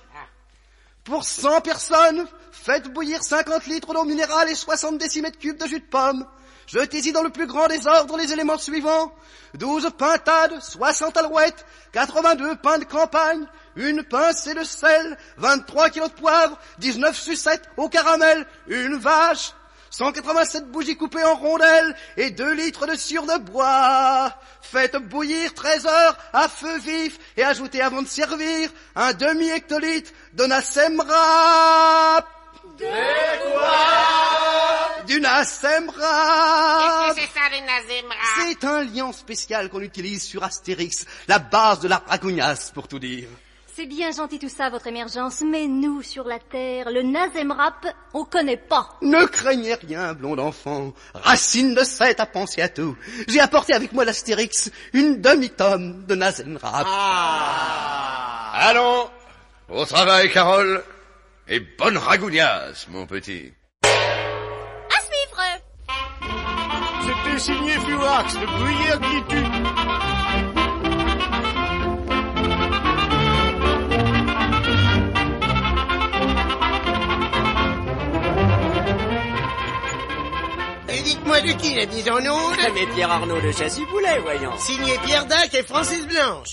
Pour 100 personnes, faites bouillir 50 litres d'eau minérale et 60 décimètres cubes de jus de pomme. Jetez-y dans le plus grand désordre les éléments suivants. 12 pintades, 60 alouettes, 82 pains de campagne, une pincée de sel, 23 kilos de poivre, 19 sucettes au caramel, une vache, 187 bougies coupées en rondelles et 2 litres de sure de bois. Faites bouillir 13 heures à feu vif et ajoutez avant de servir un demi-hectolitre de Nassemra. Du Nassemra. Qu'est-ce que c'est ça, le Nassemra? C'est un liant spécial qu'on utilise sur Astérix, la base de la ragougnasse, pour tout dire. C'est bien gentil tout ça, votre émergence, mais nous, sur la Terre, le Nassemrap, on connaît pas. Ne craignez rien, blonde enfant. Racine de 7 à penser à tout. J'ai apporté avec moi l'Astérix, une demi-tome de Nassemrap. Allons, au travail, Carole. Et bonne ragougnasse, mon petit. À suivre. C'était signé Furax, de Gruyère Glitu. Et dites-moi de qui la mise en onde? Mais Pierre Arnaud de Chassiboulet, voyons. Signé Pierre Dac et Francis Blanche.